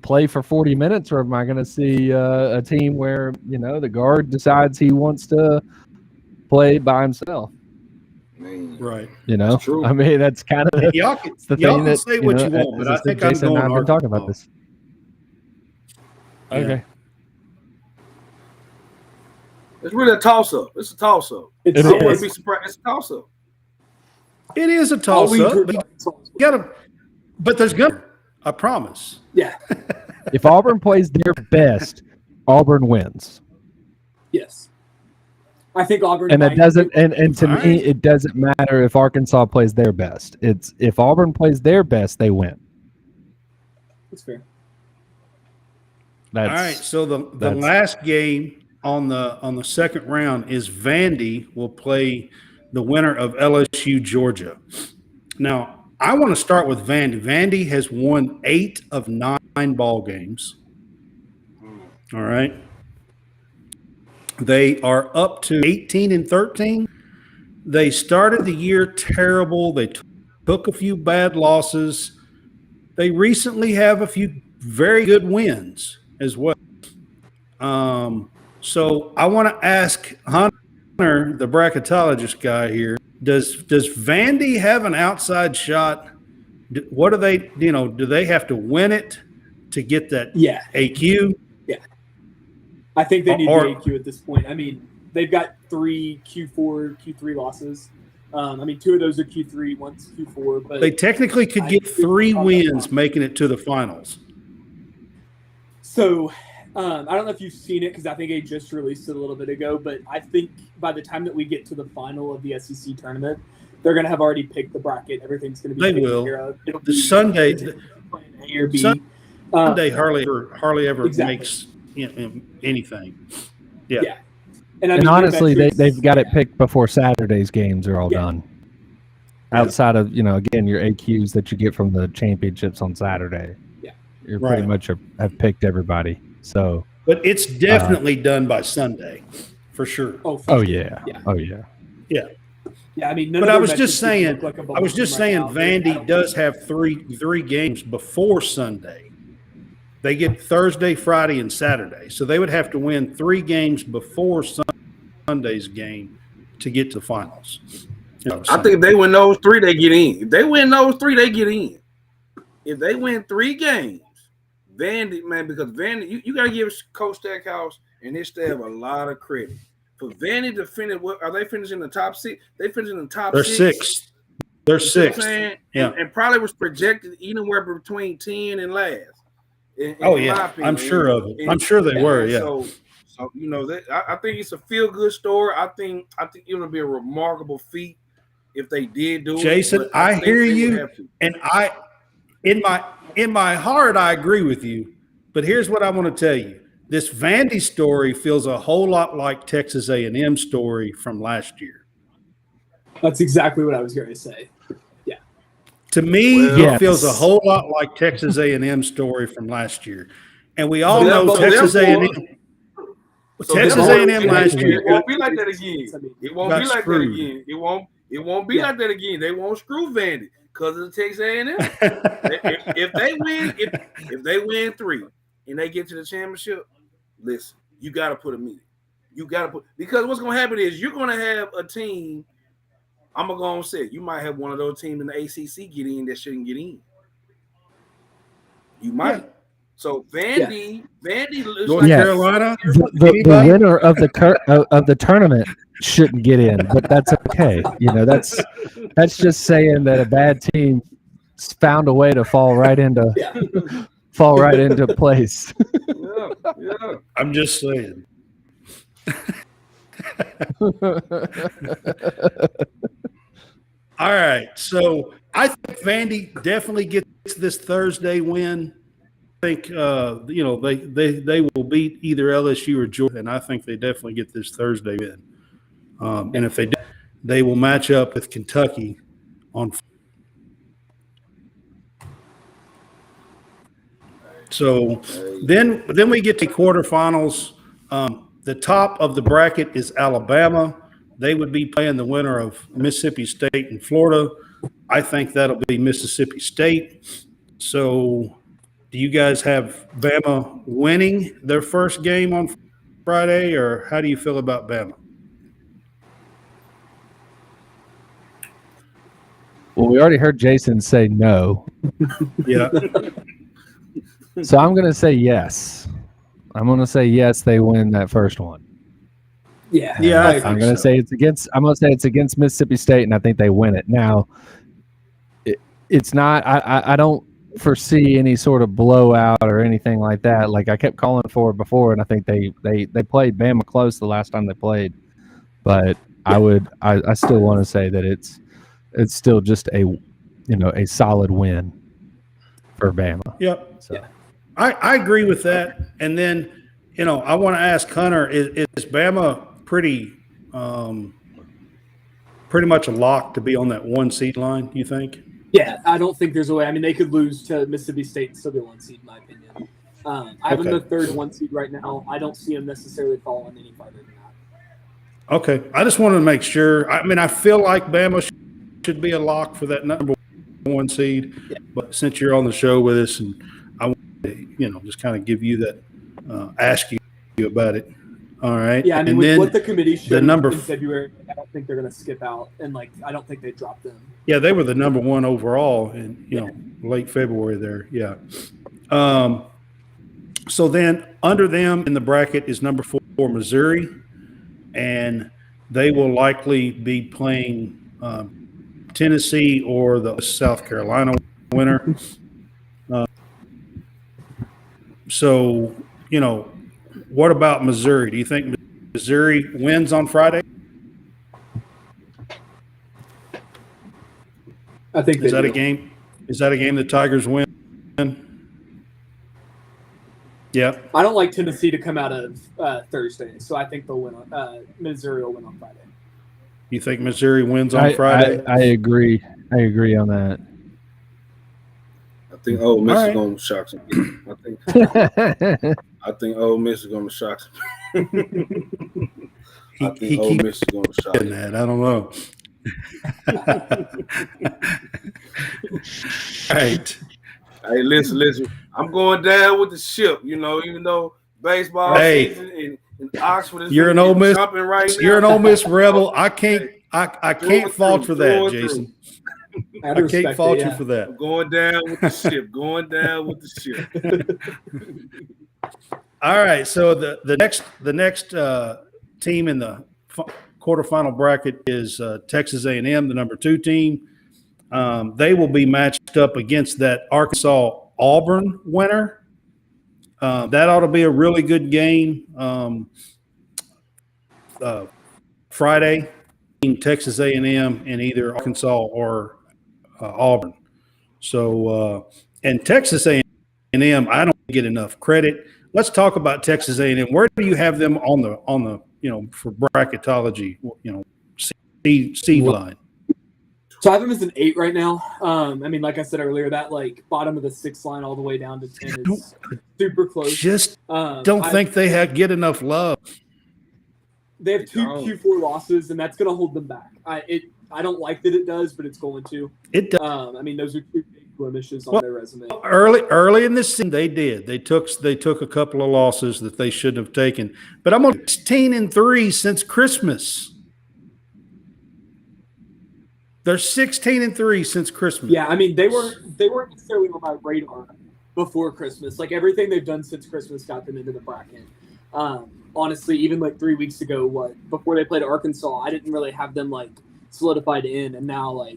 [SPEAKER 2] play for 40 minutes, or am I going to see a team where the guard decides he wants to play by himself?
[SPEAKER 1] Right.
[SPEAKER 3] That's true.
[SPEAKER 2] I mean, that's kind of
[SPEAKER 1] Y'all
[SPEAKER 2] the
[SPEAKER 1] can
[SPEAKER 2] thing that
[SPEAKER 1] say what you want, but I think I'm
[SPEAKER 2] Jason
[SPEAKER 1] going
[SPEAKER 2] and I've been talking
[SPEAKER 1] Arkansas.
[SPEAKER 2] about this.
[SPEAKER 1] Yeah.
[SPEAKER 2] Okay.
[SPEAKER 3] It's really a toss-up. It's a toss-up. I
[SPEAKER 4] It's
[SPEAKER 3] wouldn't be surprised. It's a toss-up.
[SPEAKER 1] It is a
[SPEAKER 4] all we
[SPEAKER 1] toss-up.
[SPEAKER 4] drew-
[SPEAKER 1] But there's gonna. I promise.
[SPEAKER 4] Yeah.
[SPEAKER 2] If Auburn plays their best, Auburn wins.
[SPEAKER 4] Yes. I think Auburn.
[SPEAKER 2] And it
[SPEAKER 4] might-
[SPEAKER 2] doesn't and to
[SPEAKER 1] All
[SPEAKER 2] me
[SPEAKER 1] right.
[SPEAKER 2] it doesn't matter if Arkansas plays their best. It's if Auburn plays their best, they win.
[SPEAKER 4] That's fair.
[SPEAKER 2] That's
[SPEAKER 1] All right. So the
[SPEAKER 2] that's-
[SPEAKER 1] last game on the second round is Vandy will play the winner of LSU Georgia. Now, I want to start with Vandy. Vandy has won 8 of 9 ball games. All right. They are up to 18-13. They started the year terrible. They took a few bad losses. They recently have a few very good wins as well. So I want to ask Hunter, the bracketologist guy here, does Vandy have an outside shot? What do they, do they have to win it to get that AQ?
[SPEAKER 4] Yeah. I think they need the AQ at this point. I mean, they've got 3 Q4, Q3 losses. 2 of those are Q3, one's Q4. But
[SPEAKER 1] they technically could get 3 wins making it to the finals.
[SPEAKER 4] So I don't know if you've seen it because I think they just released it a little bit ago, but I think by the time that we get to the final of the SEC tournament, they're going to have already picked the bracket. Everything's going to be taken care of. It'll be
[SPEAKER 1] Sunday,
[SPEAKER 4] A or B.
[SPEAKER 1] Sunday hardly ever makes anything. Yeah.
[SPEAKER 2] And honestly, they've got it picked before Saturday's games are all done. Outside of, again, your AQs that you get from the championships on Saturday. Yeah. You're pretty much have picked everybody. So,
[SPEAKER 1] but it's definitely done by Sunday, for sure.
[SPEAKER 2] Yeah.
[SPEAKER 4] Yeah, I mean,
[SPEAKER 1] but I was just saying, Vandy does have three games before Sunday. They get Thursday, Friday, and Saturday. So they would have to win 3 games before Sunday's game to get to the finals.
[SPEAKER 3] I think if they win those 3, they get in. If they win those 3, they get in. If they win 3 games, Vandy, man, because Vandy, you got to give Coach Stackhouse and his staff a lot of credit. For Vandy to finish, are they finishing the top 6? They finishing in the top 6.
[SPEAKER 1] They're 6th. They're 6th.
[SPEAKER 3] Yeah. And probably was projected anywhere between 10 and last.
[SPEAKER 1] I'm sure of it. I'm sure they were. Yeah.
[SPEAKER 3] So I think it's a feel good story. I think it'll be a remarkable feat if they did do
[SPEAKER 1] Jason,
[SPEAKER 3] it. Jason,
[SPEAKER 1] I hear you, and in my heart I agree with you. But here's what I want to tell you: this Vandy story feels a whole lot like Texas A&M story from last year.
[SPEAKER 4] That's exactly what I was going to say.
[SPEAKER 1] To me, it feels a whole lot like Texas A&M story from last year, and we all know Texas A&M. Texas A&M last year.
[SPEAKER 3] It won't be like that again. It won't be like that again. It won't be like that again. They won't screw Vandy because of the Texas A&M. if they win 3 and they get to the championship, listen, you got to put them in. Because what's going to happen is you're going to have a team. I'm going to say you might have one of those teams in the ACC get in that shouldn't get in. You might. Yeah. So Vandy,
[SPEAKER 1] North Carolina,
[SPEAKER 2] the winner of the tournament shouldn't get in, but that's okay. That's just saying that a bad team found a way to fall right into place.
[SPEAKER 3] Yeah.
[SPEAKER 1] I'm just saying. All right, so I think Vandy definitely gets this Thursday win. I think they will beat either LSU or Georgia, and I think they definitely get this Thursday win. And if they do, they will match up with Kentucky on. So then we get to quarterfinals. The top of the bracket is Alabama. They would be playing the winner of Mississippi State and Florida. I think that'll be Mississippi State. So do you guys have Bama winning their first game on Friday, or how do you feel about Bama?
[SPEAKER 2] Well, we already heard Jason say no.
[SPEAKER 1] Yeah.
[SPEAKER 2] So I'm going to say yes. I'm going to say yes, they win that first one.
[SPEAKER 4] Yeah.
[SPEAKER 2] I'm going to say it's against Mississippi State, and I think they win it. Now, it's not. I don't foresee any sort of blowout or anything like that. Like I kept calling for it before, and I think they played Bama close the last time they played. But I still want to say that it's still just a solid win for Bama.
[SPEAKER 1] Yep.
[SPEAKER 2] So.
[SPEAKER 1] Yeah. I agree with that. And then, I want to ask Hunter, is Bama pretty pretty much a lock to be on that 1 seed line, you think?
[SPEAKER 4] Yeah, I don't think there's a way. I mean, they could lose to Mississippi State and still be 1 seed, in my opinion. I have them the third 1 seed right now. I don't see them necessarily falling any farther than that.
[SPEAKER 1] Okay. I just wanted to make sure. I mean, I feel like Bama should be a lock for that number 1 seed, but since you're on the show with us, and I want to, just kind of give you that, ask you about it. All right.
[SPEAKER 4] Yeah, I mean,
[SPEAKER 1] and
[SPEAKER 4] with
[SPEAKER 1] then
[SPEAKER 4] what the committee showed
[SPEAKER 1] number
[SPEAKER 4] in February, I don't think they're going to skip out, and I don't think they drop them.
[SPEAKER 1] Yeah, they were the number 1 overall in late February there. Yeah. So then under them in the bracket is number 4 Missouri, and they will likely be playing Tennessee or the South Carolina winner. So what about Missouri? Do you think Missouri wins on Friday?
[SPEAKER 4] I think
[SPEAKER 1] Is that a game? Is that a game the Tigers win? Yeah.
[SPEAKER 4] I don't like Tennessee to come out of Thursday, so I think they'll win. Missouri will win on Friday.
[SPEAKER 1] You think Missouri wins on Friday?
[SPEAKER 2] I agree. I agree on that.
[SPEAKER 3] I think Ole Miss is going to shock some people. I think Ole Miss is going to shock some people. I think Ole Miss is going to shock some
[SPEAKER 1] that. I don't know. Right.
[SPEAKER 3] Hey, listen. I'm going down with the ship. Even though baseball season in Oxford is
[SPEAKER 1] you're an Ole Miss
[SPEAKER 3] jumping right now.
[SPEAKER 1] You're an Ole Miss rebel. I can't fault for that, Jason. I can't fault you for that.
[SPEAKER 3] I'm going down with the ship.
[SPEAKER 1] All right. So the next team in the quarterfinal bracket is Texas A&M, the number 2 team. They will be matched up against that Arkansas-Auburn winner. That ought to be a really good game. Friday, Texas A&M and either Arkansas or Auburn. So, and Texas A&M, I don't get enough credit. Let's talk about Texas A&M. Where do you have them on the for bracketology, seed line?
[SPEAKER 4] So I have them as an 8 right now. I mean, like I said earlier, that bottom of the 6 line all the way down to 10 is super close.
[SPEAKER 1] Just don't think they get enough love.
[SPEAKER 4] They have 2 Q4 losses, and that's going to hold them back. I don't like that it does, but it's going to.
[SPEAKER 1] It does.
[SPEAKER 4] I mean, those are 2 big blemishes on their resume.
[SPEAKER 1] Early in this season, they did. They took a couple of losses that they shouldn't have taken. But I'm on 16-3 since Christmas. They're 16-3 since Christmas.
[SPEAKER 4] Yeah, I mean, they weren't necessarily on my radar before Christmas. Everything they've done since Christmas got them into the bracket. Honestly, even 3 weeks ago, before they played Arkansas, I didn't really have them solidified in, and now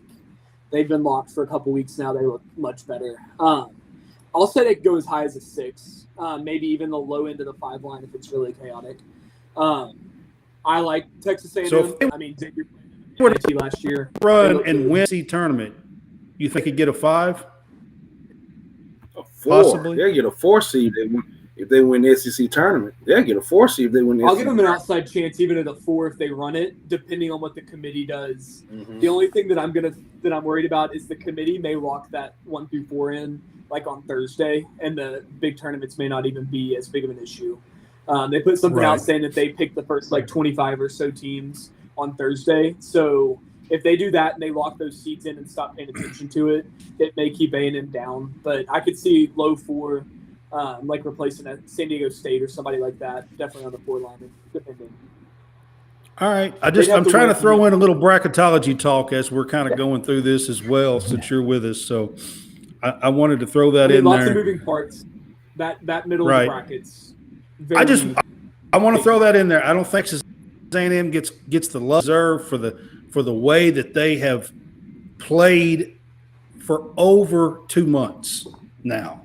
[SPEAKER 4] they've been locked for a couple weeks now. They look much better. I'll say they go as high as a 6, maybe even the low end of the 5 line if it's really chaotic. I like Texas A&M.
[SPEAKER 1] So
[SPEAKER 4] I mean, Xavier played in the last year.
[SPEAKER 1] Run and win the tournament. You think he'd get a 5?
[SPEAKER 3] A 4.
[SPEAKER 1] Possibly.
[SPEAKER 3] They'll get a 4 seed if they win the SEC tournament. They'll get a 4 seed if they win the
[SPEAKER 4] I'll
[SPEAKER 3] SEC
[SPEAKER 4] give them an outside chance, even at a 4 if they run it, depending on what the committee does.
[SPEAKER 3] Mm-hmm.
[SPEAKER 4] The only thing that I'm worried about is the committee may lock that 1 through 4 in on Thursday, and the big tournaments may not even be as big of an issue. They put something out saying that they picked the first 25 or so teams on Thursday. So if they do that and they lock those seeds in and stop paying attention to it, it may keep A&M down. But I could see low 4, replacing a San Diego State or somebody like that, definitely on the 4 line, depending.
[SPEAKER 1] All right. I'm trying to throw in a little bracketology talk as we're kind of going through this as well, since you're with us. So I wanted to throw that in
[SPEAKER 4] lots
[SPEAKER 1] there.
[SPEAKER 4] Lots of moving parts. That middle of the brackets.
[SPEAKER 1] I want to throw that in there. I don't think A&M gets the love deserved for the way that they have played for over 2 months now.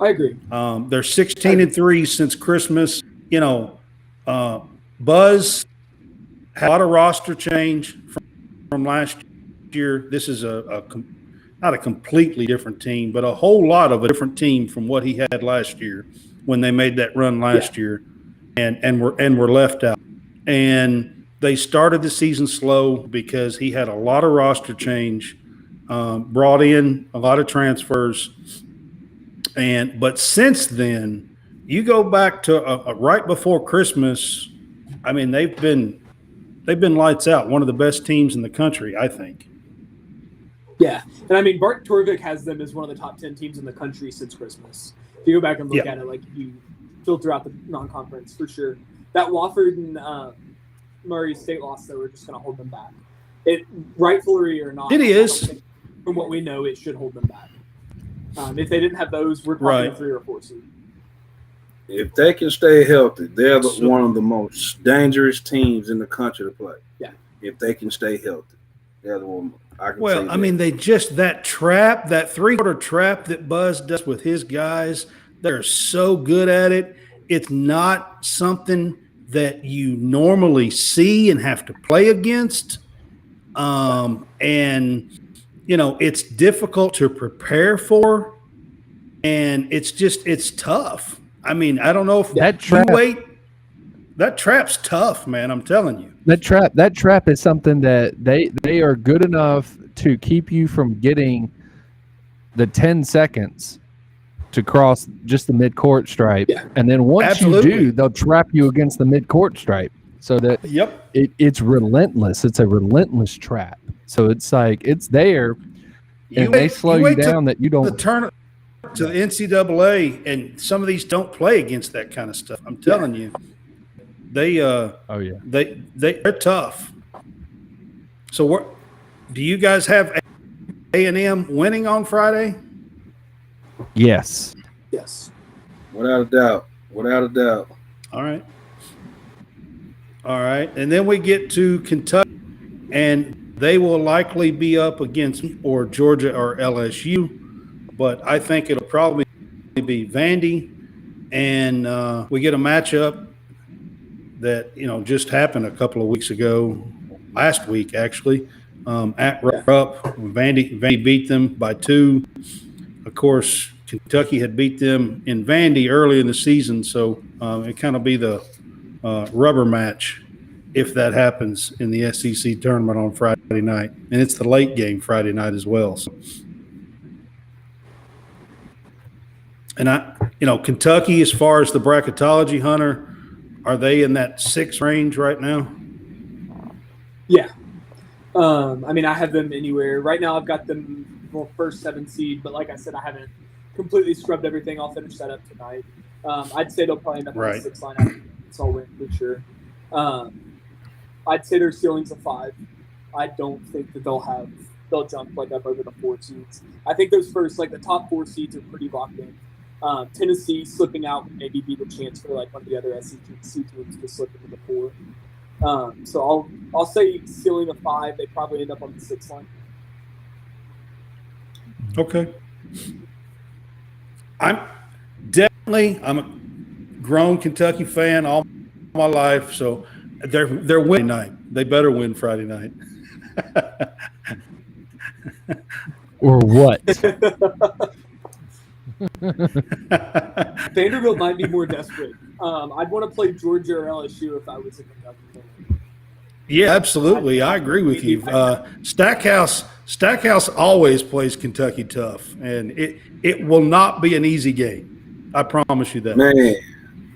[SPEAKER 4] I agree.
[SPEAKER 1] They're 16-3 since Christmas. Buzz had a lot of roster change from last year. This is not a completely different team, but a whole lot of a different team from what he had last year when they made that run last year, and were left out. And they started the season slow because he had a lot of roster change, brought in a lot of transfers, but since then, you go back to right before Christmas. I mean, they've been lights out. One of the best teams in the country, I think.
[SPEAKER 4] Yeah, and I mean, Bart Torvik has them as one of the top 10 teams in the country since Christmas. If you go back and look at it, like you filter out the non-conference for sure. That Wofford and Murray State loss, though, we're just going to hold them back. It rightfully or not,
[SPEAKER 1] it is.
[SPEAKER 4] From what we know, it should hold them back. If they didn't have those, we're probably a 3 or 4 seed.
[SPEAKER 3] If they can stay healthy, they're one of the most dangerous teams in the country to play.
[SPEAKER 4] Yeah.
[SPEAKER 3] If they can stay healthy, they're the one.
[SPEAKER 1] I mean, they just that 3-quarter trap that Buzz does with his guys, they're so good at it. It's not something that you normally see and have to play against. And, you know, it's difficult to prepare for, and it's tough. I mean, I don't know if that trap's tough, man. I'm telling you.
[SPEAKER 2] That trap is something that they are good enough to keep you from getting the 10 seconds to cross just the midcourt stripe. Yeah. And then once you do, they'll trap you against the midcourt stripe. So that it's relentless. It's a relentless trap. So it's like it's there, and they slow you down that you don't.
[SPEAKER 1] The turn to the NCAA, and some of these don't play against that kind of stuff. I'm telling you, they're tough. So do you guys have A&M winning on Friday?
[SPEAKER 2] Yes.
[SPEAKER 4] Yes.
[SPEAKER 3] Without a doubt.
[SPEAKER 1] All right. And then we get to Kentucky, and they will likely be up against or Georgia or LSU, but I think it'll probably be Vandy, and we get a matchup that, you know, just happened a couple of weeks ago, last week actually, at Rupp. Vandy beat them by 2. Of course, Kentucky had beat them in Vandy early in the season, so it kind of be the rubber match if that happens in the SEC tournament on Friday night. And it's the late game Friday night as well. So. And Kentucky, as far as the bracketology, Hunter, are they in that 6 range right now?
[SPEAKER 4] Yeah. I mean, I have them anywhere. Right now I've got them first 7 seed, but like I said, I haven't completely scrubbed everything. I'll finish that up tonight. I'd say they'll probably end up on the 6 line. It's all win for sure. I'd say their ceiling's a 5. I don't think that they'll jump like up over the 4 seeds. I think those first, like the top 4 seeds are pretty locked in. Tennessee slipping out would maybe be the chance for like one of the other SEC teams to slip into the 4. So I'll say ceiling of 5. They probably end up on the 6 line.
[SPEAKER 1] Okay. I'm a grown Kentucky fan all my life, so they're winning night. They better win Friday night.
[SPEAKER 2] Or what?
[SPEAKER 4] Vanderbilt might be more desperate. I'd want to play Georgia or LSU if I was a Kentucky fan.
[SPEAKER 1] Yeah, absolutely. I agree with you. Stackhouse always plays Kentucky tough, and it will not be an easy game. I promise you that.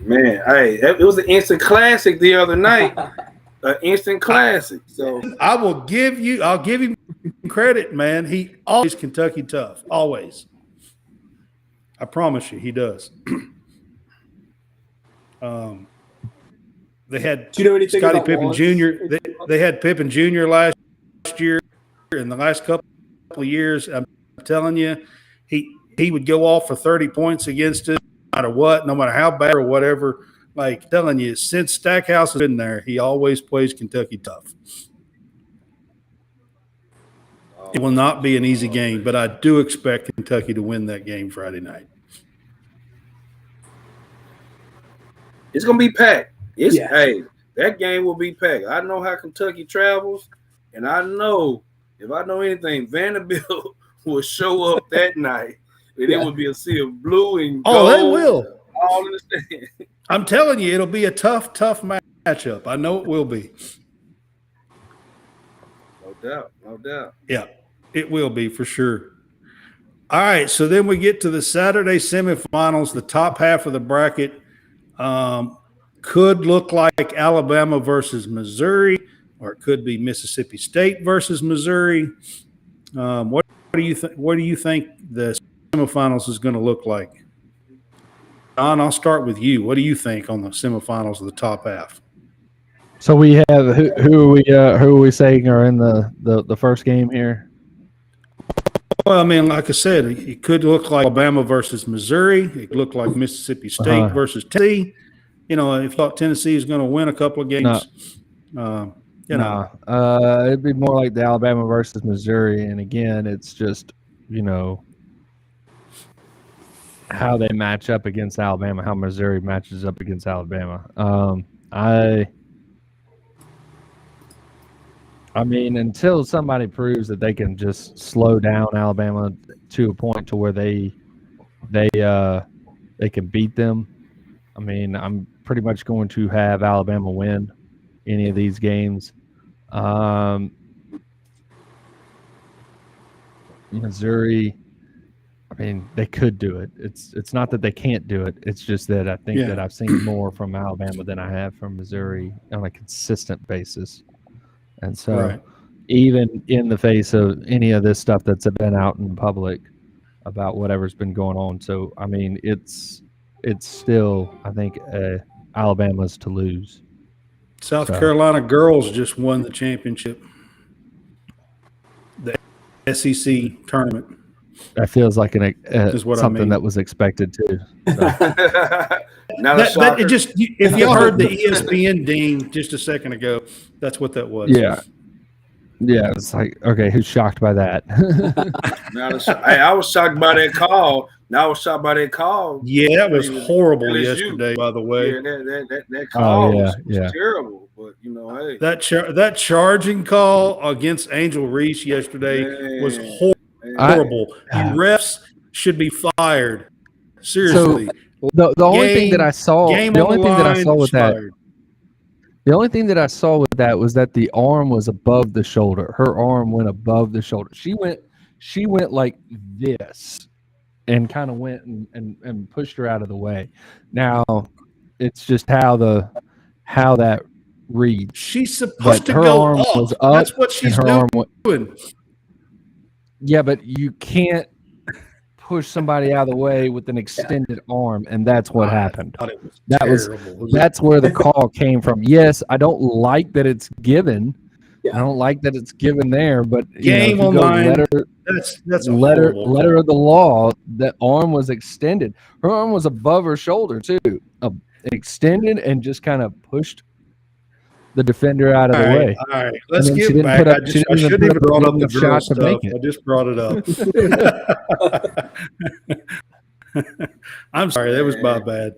[SPEAKER 3] Man, hey, it was an instant classic the other night. An instant classic. So
[SPEAKER 1] I'll give him credit, man. He always Kentucky tough. Always. I promise you, he does. They had Scottie Pippen Jr. They had Pippen Jr. last year. In the last couple of years, I'm telling you, he would go off for 30 points against it, no matter what, no matter how bad or whatever. Like telling you, since Stackhouse has been there, he always plays Kentucky tough. It will not be an easy game, but I do expect Kentucky to win that game Friday night.
[SPEAKER 3] It's going to be packed. Hey, that game will be packed. I know how Kentucky travels, and I know, if I know anything, Vanderbilt will show up that night, and it will be a sea of blue and gold.
[SPEAKER 1] Oh, they will.
[SPEAKER 3] All in the stand.
[SPEAKER 1] I'm telling you, it'll be a tough matchup. I know it will be.
[SPEAKER 3] No doubt.
[SPEAKER 1] Yeah, it will be for sure. All right, so then we get to the Saturday semifinals. The top half of the bracket could look like Alabama versus Missouri, or it could be Mississippi State versus Missouri. What do you think? What do you think the semifinals is going to look like? Don, I'll start with you. What do you think on the semifinals of the top half?
[SPEAKER 2] So we have who are we saying are in the first game here?
[SPEAKER 1] Well, I mean, like I said, it could look like Alabama versus Missouri. It could look like Mississippi State versus Tennessee. You know, if you thought Tennessee is going to win a couple of games,
[SPEAKER 2] it'd be more like the Alabama versus Missouri. And again, it's just, how they match up against Alabama, how Missouri matches up against Alabama. I mean, until somebody proves that they can just slow down Alabama to a point to where they can beat them, I mean, I'm pretty much going to have Alabama win any of these games. Missouri, I mean, they could do it. It's not that they can't do it. It's just that I think that I've seen more from Alabama than I have from Missouri on a consistent basis. And so even in the face of any of this stuff that's been out in the public about whatever's been going on. So, I mean, it's still, I think, Alabama's to lose.
[SPEAKER 1] South Carolina girls just won the championship, the SEC tournament.
[SPEAKER 2] That feels like something that was expected too. So.
[SPEAKER 1] If you heard the ESPN ding just a second ago, that's what that was.
[SPEAKER 2] Yeah, it's like, okay, who's shocked by that?
[SPEAKER 3] I was shocked by that call. Now I was shocked by that call.
[SPEAKER 1] Yeah, that was horrible yesterday, by the way.
[SPEAKER 3] Yeah, that call was terrible. But, hey.
[SPEAKER 1] That charging call against Angel Reese yesterday was horrible. You refs should be fired. Seriously.
[SPEAKER 2] So the only thing that I saw with that. The only thing that I saw with that was that the arm was above the shoulder. Her arm went above the shoulder. She went like this and kind of went and pushed her out of the way. Now, it's just how that reads.
[SPEAKER 1] She's supposed to go up. Was up. That's what she's doing.
[SPEAKER 2] Yeah, but you can't push somebody out of the way with an extended arm, and that's what happened. That's where the call came from. Yes, I don't like that it's given. Yeah. I don't like that it's given there, but
[SPEAKER 1] game online. That's
[SPEAKER 2] letter of the law. That arm was extended. Her arm was above her shoulder too, extended and just kind of pushed the defender out of the way.
[SPEAKER 1] All right, let's get back. I shouldn't even brought up the girl stuff. I just brought it up. I'm sorry, that was my bad.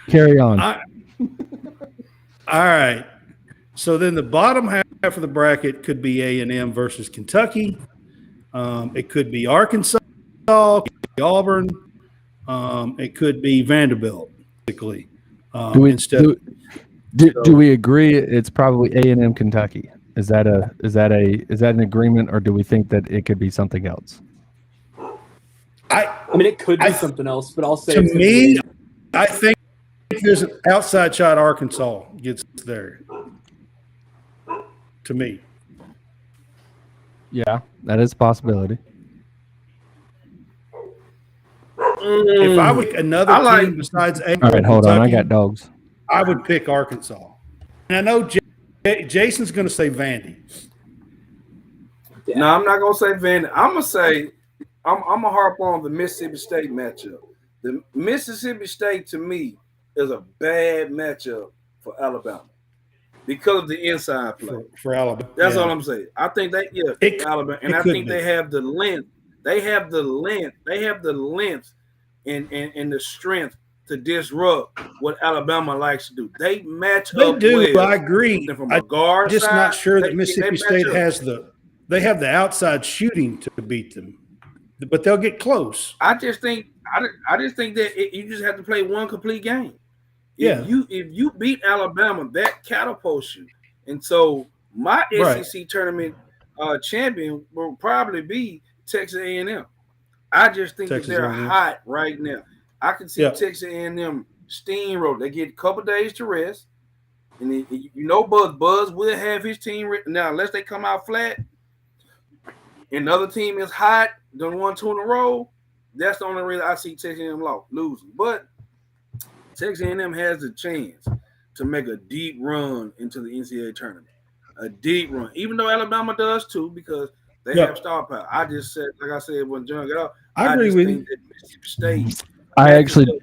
[SPEAKER 2] Carry on.
[SPEAKER 1] All right. So then the bottom half of the bracket could be A&M versus Kentucky. It could be Arkansas, it could be Auburn. It could be Vanderbilt, basically.
[SPEAKER 2] Do we agree it's probably A&M Kentucky? Is that an agreement, or do we think that it could be something else?
[SPEAKER 4] I mean, it could be something else, but I'll say
[SPEAKER 1] to me, I think there's an outside shot Arkansas gets there. To me.
[SPEAKER 2] Yeah, that is a possibility.
[SPEAKER 1] If I would another team besides A&M,
[SPEAKER 2] all right, hold on, I got dogs.
[SPEAKER 1] I would pick Arkansas. And I know Jason's going to say Vandy.
[SPEAKER 3] Yeah. No, I'm not going to say Vandy. I'm going to say I'm going to harp on the Mississippi State matchup. The Mississippi State, to me, is a bad matchup for Alabama because of the inside play.
[SPEAKER 1] For Alabama.
[SPEAKER 3] That's all I'm saying. I think Alabama, and I think they have the length. They have the length. They have the length and the strength to disrupt what Alabama likes to do. They match up.
[SPEAKER 1] They do.
[SPEAKER 3] Well.
[SPEAKER 1] I agree.
[SPEAKER 3] From a guard
[SPEAKER 1] I'm just
[SPEAKER 3] side,
[SPEAKER 1] not sure that Mississippi State has they have the outside shooting to beat them, but they'll get close.
[SPEAKER 3] I just think that you just have to play one complete game. If you beat Alabama, that catapults you And so my
[SPEAKER 1] Right.
[SPEAKER 3] SEC tournament champion will probably be Texas A&M. I just think
[SPEAKER 1] Texas
[SPEAKER 3] that they're
[SPEAKER 1] A&M.
[SPEAKER 3] hot right now. I can see
[SPEAKER 1] Yep.
[SPEAKER 3] Texas A&M steamroll. They get a couple days to rest, and then, Buzz will have his team now unless they come out flat. And the other team is hot, done 1-2 in a row. That's the only reason I see Texas A&M losing. But Texas A&M has the chance to make a deep run into the NCAA tournament. A deep run, even though Alabama does too, because they have star power. I just said, like I said when John got out,
[SPEAKER 1] I agree
[SPEAKER 3] just
[SPEAKER 1] with
[SPEAKER 3] think
[SPEAKER 1] you.
[SPEAKER 3] that Mississippi State
[SPEAKER 2] I actually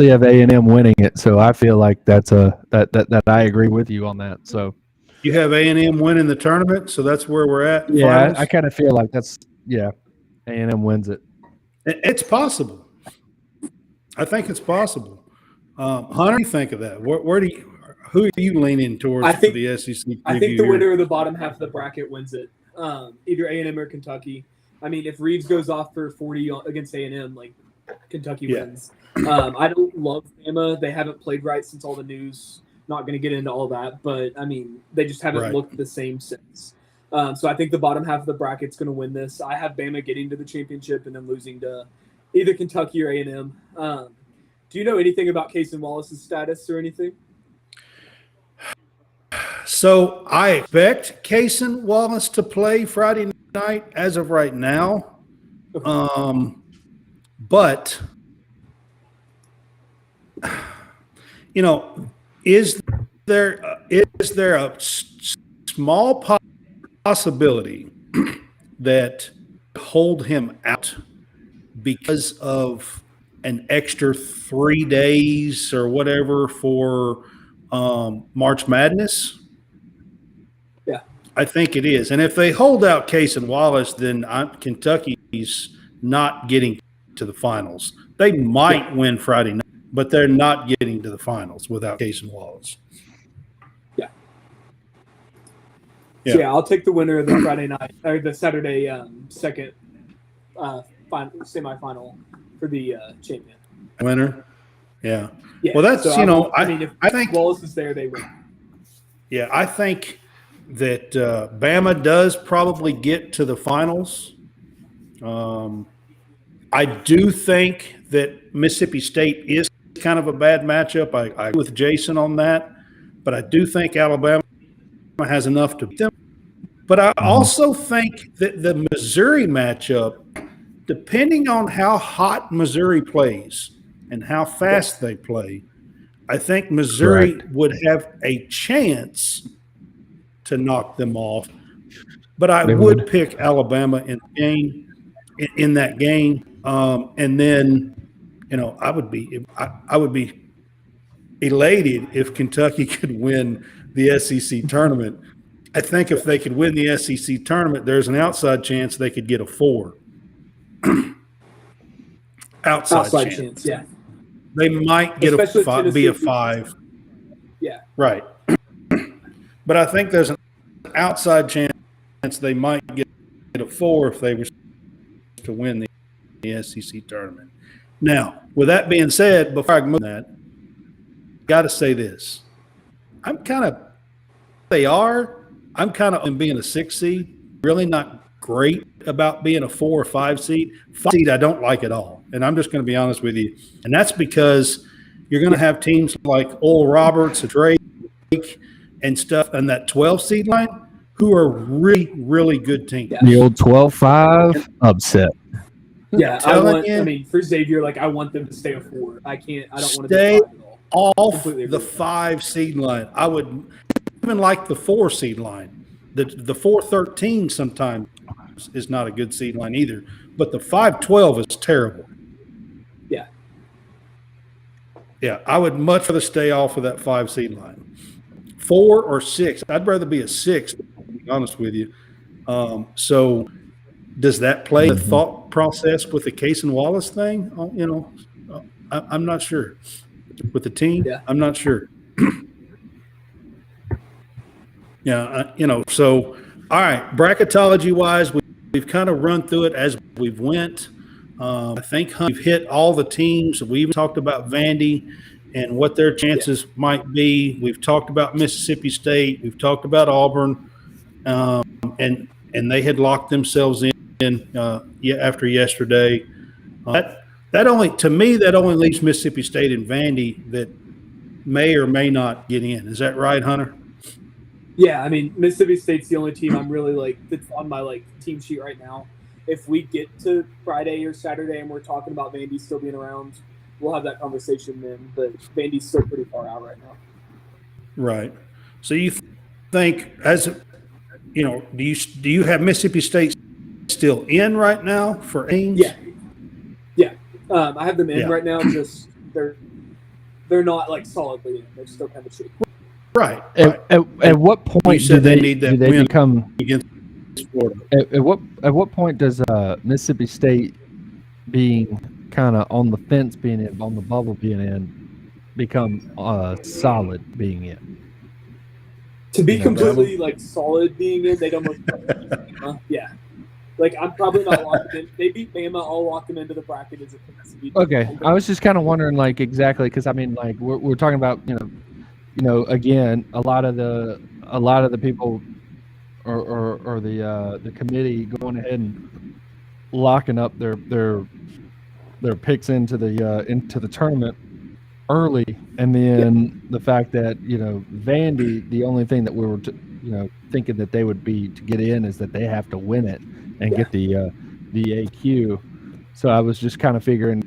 [SPEAKER 2] have A&M winning it, so I feel like that I agree with you on that. So
[SPEAKER 1] You have A&M winning the tournament, so that's where we're at.
[SPEAKER 2] yeah,
[SPEAKER 1] Finals.
[SPEAKER 2] I kind of feel like A&M wins it.
[SPEAKER 1] It's possible. I think it's possible. Hunter, what do you think of that? Who are you leaning towards for the SEC?
[SPEAKER 4] I think the winner of the bottom half of the bracket wins it. Either A&M or Kentucky. I mean, if Reeves goes off for 40 against A&M, like Kentucky wins. I don't love Bama. They haven't played right since all the news. Not going to get into all that, but I mean, they just haven't looked the same since. So I think the bottom half of the bracket's going to win this. I have Bama getting to the championship and then losing to either Kentucky or A&M. Do you know anything about Cason Wallace's status or anything?
[SPEAKER 1] So I expect Cason Wallace to play Friday night as of right now. But is there a small possibility that hold him out because of an extra 3 days or whatever for March Madness?
[SPEAKER 4] Yeah,
[SPEAKER 1] I think it is. And if they hold out Cason Wallace, then Kentucky's not getting to the finals. They might win Friday night, but they're not getting to the finals without Cason Wallace.
[SPEAKER 4] So I'll take the winner of the Friday night or the Saturday second semifinal for the champion.
[SPEAKER 1] Winner, yeah. Well, that's
[SPEAKER 4] so
[SPEAKER 1] I think
[SPEAKER 4] Wallace is there, they win.
[SPEAKER 1] Yeah, I think that Bama does probably get to the finals. I do think that Mississippi State is kind of a bad matchup. I agree with Jason on that, but I do think Alabama has enough to beat them. But I also think that the Missouri matchup, depending on how hot Missouri plays and how fast they play, I think Missouri would have a chance to knock them off. But I would pick Alabama in that game. And then, I would be elated if Kentucky could win the SEC tournament. I think if they could win the SEC tournament, there's an outside chance they could get a 4. outside chance.
[SPEAKER 4] Yeah.
[SPEAKER 1] They might get be a 5.
[SPEAKER 4] Yeah.
[SPEAKER 1] Right. But I think there's an outside chance they might get a 4 if they were to win the SEC tournament. Now, with that being said, before I move on that, got to say this. I'm kind of being a 6 seed, really not great about being a 4 or 5 seed. 5 seed I don't like at all. And I'm just going to be honest with you. And that's because you're going to have teams like Oral Roberts, Drake, and stuff, and that 12 seed line who are really, really good teams.
[SPEAKER 2] Yeah. The old 12-5 upset.
[SPEAKER 4] Yeah, for Xavier, I want them to stay a 4. I don't want to
[SPEAKER 1] stay
[SPEAKER 4] be 5 at all.
[SPEAKER 1] Off the 5 seed line. I would even like the 4 seed line. The 4-13 sometimes is not a good seed line either, but the 5-12 is terrible.
[SPEAKER 4] Yeah.
[SPEAKER 1] Yeah, I would much rather stay off of that 5 seed line. 4 or 6. I'd rather be a 6, to be honest with you. So does that play the thought process with the Cason Wallace thing? I'm not sure. With the team, I'm not sure. So, all right, bracketology-wise, we've kind of run through it as we've went. I think we've hit all the teams. We even talked about Vandy and what their chances might be. We've talked about Mississippi State. We've talked about Auburn, and they had locked themselves in after yesterday. That only leaves Mississippi State and Vandy that may or may not get in. Is that right, Hunter?
[SPEAKER 4] Yeah, I mean, Mississippi State's the only team I'm really that's on my team sheet right now. If we get to Friday or Saturday and we're talking about Vandy still being around, we'll have that conversation then. But Vandy's still pretty far out right now.
[SPEAKER 1] Right. So you think, do you have Mississippi State still in right now for Ames?
[SPEAKER 4] Yeah. I have them in right now. Just they're not solidly in. They're still kind of shaky.
[SPEAKER 1] Right.
[SPEAKER 2] At what point
[SPEAKER 1] do they need that win
[SPEAKER 2] become
[SPEAKER 1] against Florida?
[SPEAKER 2] At what point does Mississippi State being kind of on the fence being in, on the bubble being in, become solid being in?
[SPEAKER 4] To be completely solid being in, they'd almost yeah. I'm probably not locking in. They beat Bama. I'll lock them into the bracket as a Mississippi.
[SPEAKER 2] Okay, I was just kind of wondering exactly because I mean we're talking about again a lot of the people or the committee going ahead and locking up their picks into the tournament early, and then the fact that Vandy, the only thing that we were thinking that they would be to get in is that they have to win it and get the AQ. So I was just kind of figuring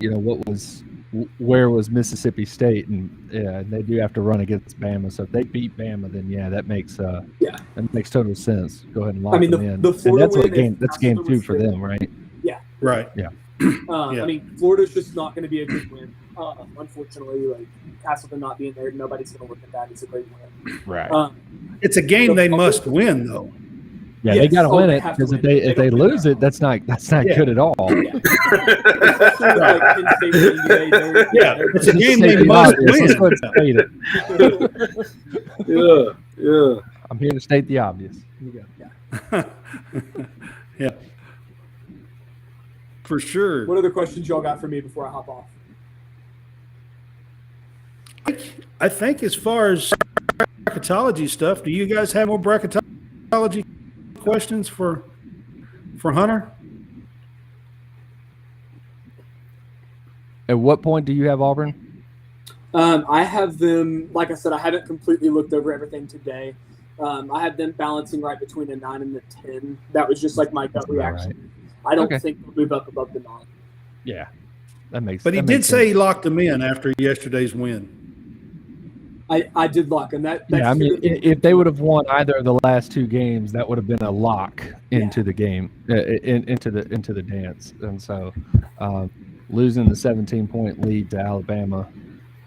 [SPEAKER 2] where was Mississippi State, and they do have to run against Bama. So if they beat Bama, then that makes that makes total sense. Go ahead and lock them in. And that's game 2 for them, right?
[SPEAKER 4] Yeah.
[SPEAKER 1] Right.
[SPEAKER 2] Yeah.
[SPEAKER 4] I mean, Florida's just not going to be a good win. Unfortunately, Castleton not being there, nobody's going to look at that as a great win.
[SPEAKER 2] Right.
[SPEAKER 1] It's a game they must win, though.
[SPEAKER 2] Yeah, they got to win it because if they lose it, that's not good at all.
[SPEAKER 4] Yeah. Especially
[SPEAKER 1] It's a game they must win.
[SPEAKER 3] Yeah.
[SPEAKER 2] I'm here to state the obvious.
[SPEAKER 1] Yeah. For sure.
[SPEAKER 4] What other questions y'all got for me before I hop off?
[SPEAKER 1] I think as far as bracketology stuff, do you guys have more bracketology questions for Hunter?
[SPEAKER 2] At what point do you have Auburn?
[SPEAKER 4] I have them, like I said, I haven't completely looked over everything today. I have them balancing right between the 9 and the 10. That was just my gut reaction. Right. I don't think they'll move up above the 9.
[SPEAKER 2] Yeah, that makes.
[SPEAKER 1] But he did say he locked them in after yesterday's win.
[SPEAKER 4] I did lock them.
[SPEAKER 2] I mean, if they would have won either of the last 2 games, that would have been a lock into the game, into the dance. And so, losing the 17-point lead to Alabama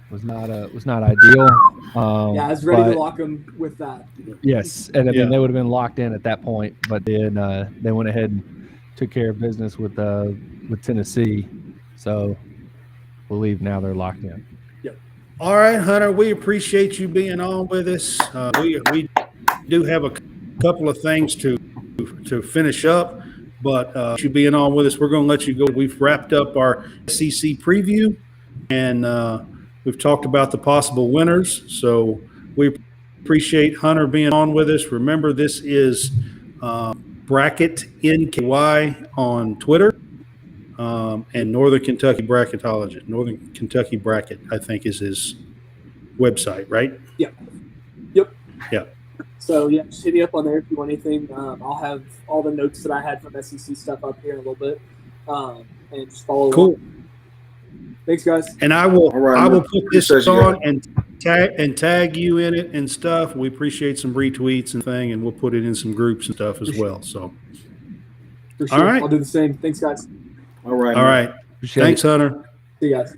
[SPEAKER 2] was not ideal.
[SPEAKER 4] I was ready to lock them with that.
[SPEAKER 2] Yes, and I mean they would have been locked in at that point, but then they went ahead and took care of business with Tennessee. So, believe now they're locked in.
[SPEAKER 1] All right, Hunter, we appreciate you being on with us. We do have a couple of things to finish up, but you being on with us, we're going to let you go. We've wrapped up our SEC preview, and we've talked about the possible winners. So we appreciate Hunter being on with us. Remember, this is Bracket NKY on Twitter. And Northern Kentucky Bracketologist. Northern Kentucky Bracket, I think, is his website, right?
[SPEAKER 4] Yep.
[SPEAKER 1] Yeah.
[SPEAKER 4] So, just hit me up on there if you want anything. I'll have all the notes that I had from SEC stuff up here in a little bit. And just follow along. Thanks, guys.
[SPEAKER 1] And I will put this on and tag you in it and stuff. We appreciate some retweets and thing, and we'll put it in some groups and stuff as well. So,
[SPEAKER 4] for sure.
[SPEAKER 1] All right.
[SPEAKER 4] I'll do the same. Thanks, guys.
[SPEAKER 3] All right.
[SPEAKER 1] All right. Thanks, Hunter.
[SPEAKER 4] See you guys.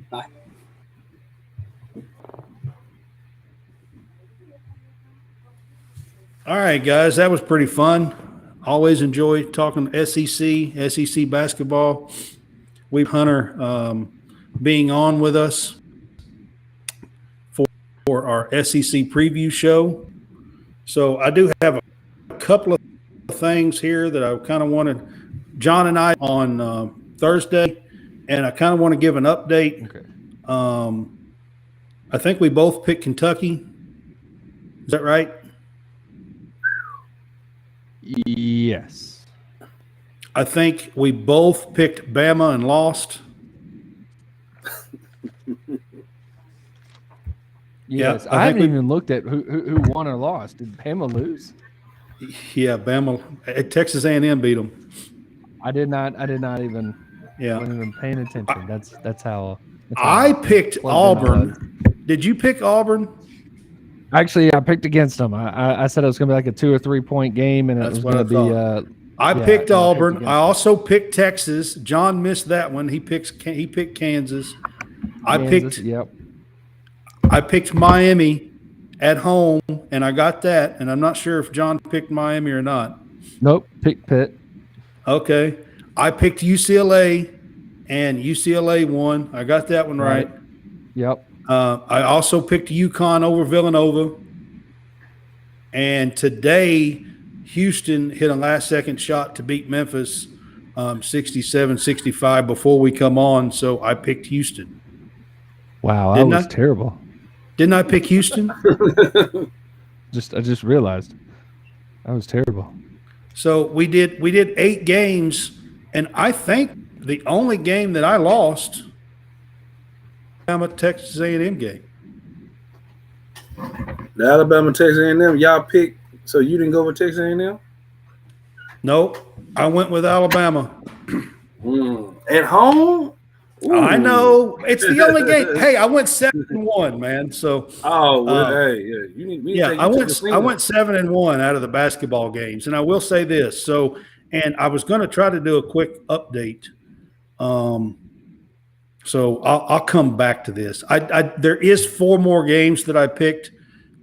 [SPEAKER 4] Bye.
[SPEAKER 1] All right, guys. That was pretty fun. Always enjoy talking SEC basketball. We've Hunter being on with us for our SEC preview show. So I do have a couple of things here that I kind of wanted. John and I on Thursday, and I kind of want to give an update.
[SPEAKER 2] Okay.
[SPEAKER 1] I think we both picked Kentucky. Is that right?
[SPEAKER 2] Yes.
[SPEAKER 1] I think we both picked Bama and lost.
[SPEAKER 2] Yes.
[SPEAKER 1] Yeah,
[SPEAKER 2] I haven't
[SPEAKER 1] we-
[SPEAKER 2] even looked at who won or lost. Did Bama lose?
[SPEAKER 1] Yeah, Bama. Texas A&M beat them.
[SPEAKER 2] I did not even
[SPEAKER 1] Yeah.
[SPEAKER 2] wasn't even paying attention. That's how
[SPEAKER 1] I picked
[SPEAKER 2] plugged in I was.
[SPEAKER 1] Auburn. Did you pick Auburn?
[SPEAKER 2] Actually, I picked against them. I said it was going to be like a 2 or 3 point game, and it
[SPEAKER 1] That's
[SPEAKER 2] was
[SPEAKER 1] what
[SPEAKER 2] going to
[SPEAKER 1] I
[SPEAKER 2] be.
[SPEAKER 1] thought. I
[SPEAKER 2] yeah,
[SPEAKER 1] picked
[SPEAKER 2] and
[SPEAKER 1] Auburn.
[SPEAKER 2] against
[SPEAKER 1] I
[SPEAKER 2] them.
[SPEAKER 1] also picked Texas. John missed that one. He picked Kansas.
[SPEAKER 2] Kansas, yep.
[SPEAKER 1] I picked Miami at home, and I got that. And I'm not sure if John picked Miami or not.
[SPEAKER 2] Nope, picked Pitt.
[SPEAKER 1] Okay. I picked UCLA, and UCLA won. I got that one right.
[SPEAKER 2] Yep.
[SPEAKER 1] I also picked UConn over Villanova. And today, Houston hit a last-second shot to beat Memphis 67-65 before we come on, so I picked Houston.
[SPEAKER 2] Wow,
[SPEAKER 1] Didn't
[SPEAKER 2] that was
[SPEAKER 1] I?
[SPEAKER 2] terrible.
[SPEAKER 1] Didn't I pick Houston?
[SPEAKER 2] I just realized that was terrible.
[SPEAKER 1] So we did 8 games, and I think the only game that I lost, Alabama Texas A&M game.
[SPEAKER 3] The Alabama, Texas A&M, y'all picked. So you didn't go with Texas A&M?
[SPEAKER 1] Nope, I went with Alabama.
[SPEAKER 3] At home? Ooh.
[SPEAKER 1] I know it's the only game. Hey, I went 7-1, man. So
[SPEAKER 3] hey, yeah, you need. We
[SPEAKER 1] yeah,
[SPEAKER 3] take
[SPEAKER 1] I
[SPEAKER 3] you to
[SPEAKER 1] went
[SPEAKER 3] the
[SPEAKER 1] I went 7-1 out of the basketball games, and I will say this. So, and I was going to try to do a quick update. So I'll come back to this. There is 4 more games that I picked.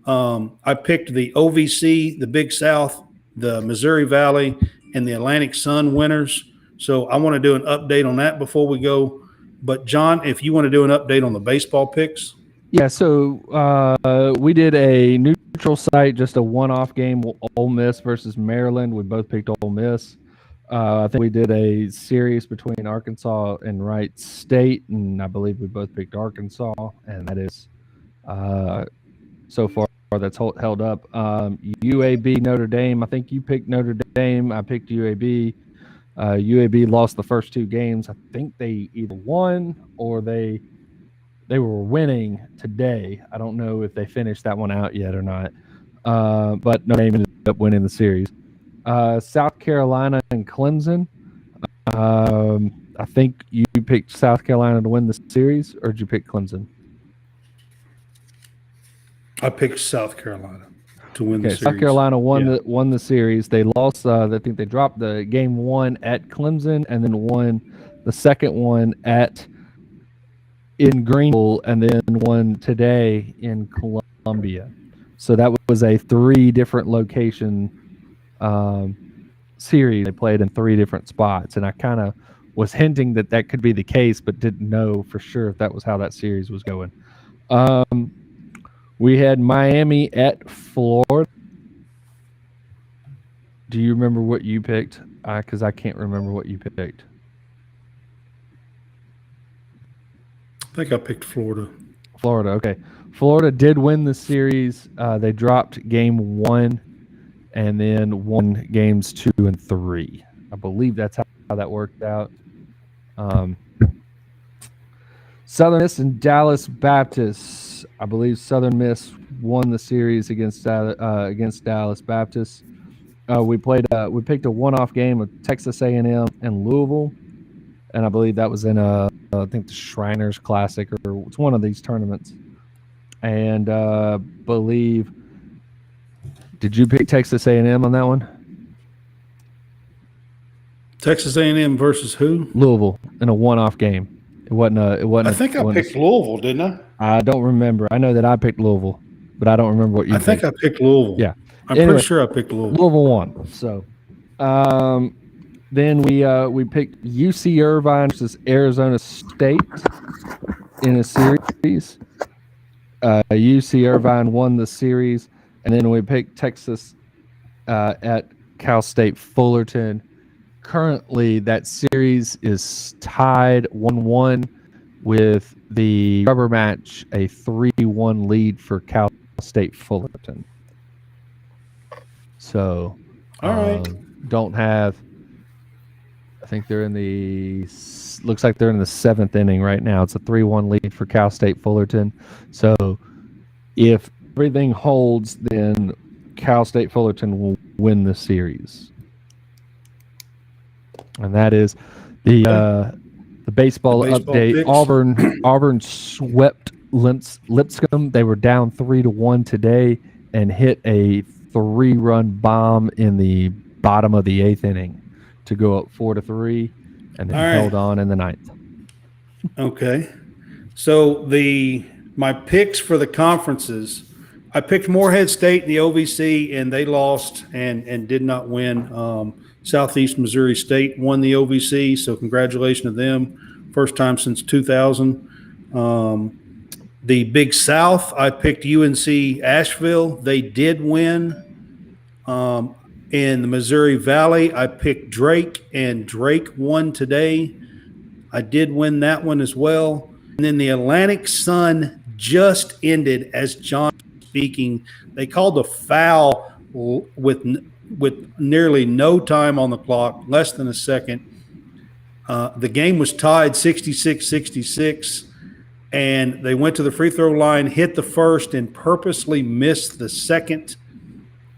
[SPEAKER 1] I picked the OVC, the Big South, the Missouri Valley, and the Atlantic Sun winners. So I want to do an update on that before we go. But John, if you want to do an update on the baseball picks.
[SPEAKER 2] Yeah, so we did a neutral site, just a one-off game, Ole Miss versus Maryland. We both picked Ole Miss. I think we did a series between Arkansas and Wright State, and I believe we both picked Arkansas, and that is so far that's held up. UAB Notre Dame. I think you picked Notre Dame. I picked UAB. UAB lost the first 2 games. I think they either won or they were winning today. I don't know if they finished that one out yet or not. But Notre Dame ended up winning the series. South Carolina and Clemson. I think you picked South Carolina to win the series, or did you pick Clemson?
[SPEAKER 1] I picked South Carolina to win the series.
[SPEAKER 2] South Carolina won the series. They lost. I think they dropped the game 1 at Clemson, and then won the second one in Greenville, and then won today in Columbia. So that was a 3 different location series. They played in 3 different spots, and I kind of was hinting that could be the case, but didn't know for sure if that was how that series was going. We had Miami at Florida. Do you remember what you picked? Because I can't remember what you picked.
[SPEAKER 1] I think I picked Florida.
[SPEAKER 2] Florida, okay. Florida did win the series. They dropped game 1 and then won games 2 and 3. I believe that's how that worked out. Southern Miss and Dallas Baptist. I believe Southern Miss won the series against Dallas Baptist. We picked a one-off game with Texas A&M and Louisville, and I believe that was in I think the Shriners Classic, or it's one of these tournaments. And believe, did you pick Texas A&M on that one?
[SPEAKER 1] Texas A&M versus who?
[SPEAKER 2] Louisville in a one-off game. It wasn't.
[SPEAKER 1] I think I picked Louisville, didn't I?
[SPEAKER 2] I don't remember. I know that I picked Louisville, but I don't remember what you picked.
[SPEAKER 1] I think I picked Louisville.
[SPEAKER 2] Yeah.
[SPEAKER 1] I'm pretty sure I picked Louisville.
[SPEAKER 2] Louisville won. So then we picked UC Irvine versus Arizona State in a series. UC Irvine won the series, and then we picked Texas at Cal State Fullerton. Currently, that series is tied 1-1 with the rubber match a 3-1 lead for Cal State Fullerton. So,
[SPEAKER 1] All right.
[SPEAKER 2] don't have. I think they're in the. Looks like they're in the 7th inning right now. It's a 3-1 lead for Cal State Fullerton. So, if everything holds, then Cal State Fullerton will win the series. And that is the baseball update.
[SPEAKER 1] picks.
[SPEAKER 2] Auburn swept Lipscomb. They were down 3-1 today and hit a 3-run bomb in the bottom of the 8th inning to go up 4-3, and then held on in the 9th.
[SPEAKER 1] Okay. So my picks for the conferences, I picked Morehead State in the OVC, and they lost and did not win. Southeast Missouri State won the OVC, so congratulations to them. First time since 2000. The Big South, I picked UNC Asheville. They did win. In the Missouri Valley, I picked Drake, and Drake won today. I did win that one as well. And then the Atlantic Sun just ended as John was speaking. They called a foul with nearly no time on the clock, less than a second. The game was tied 66-66, and they went to the free throw line, hit the first, and purposely missed the second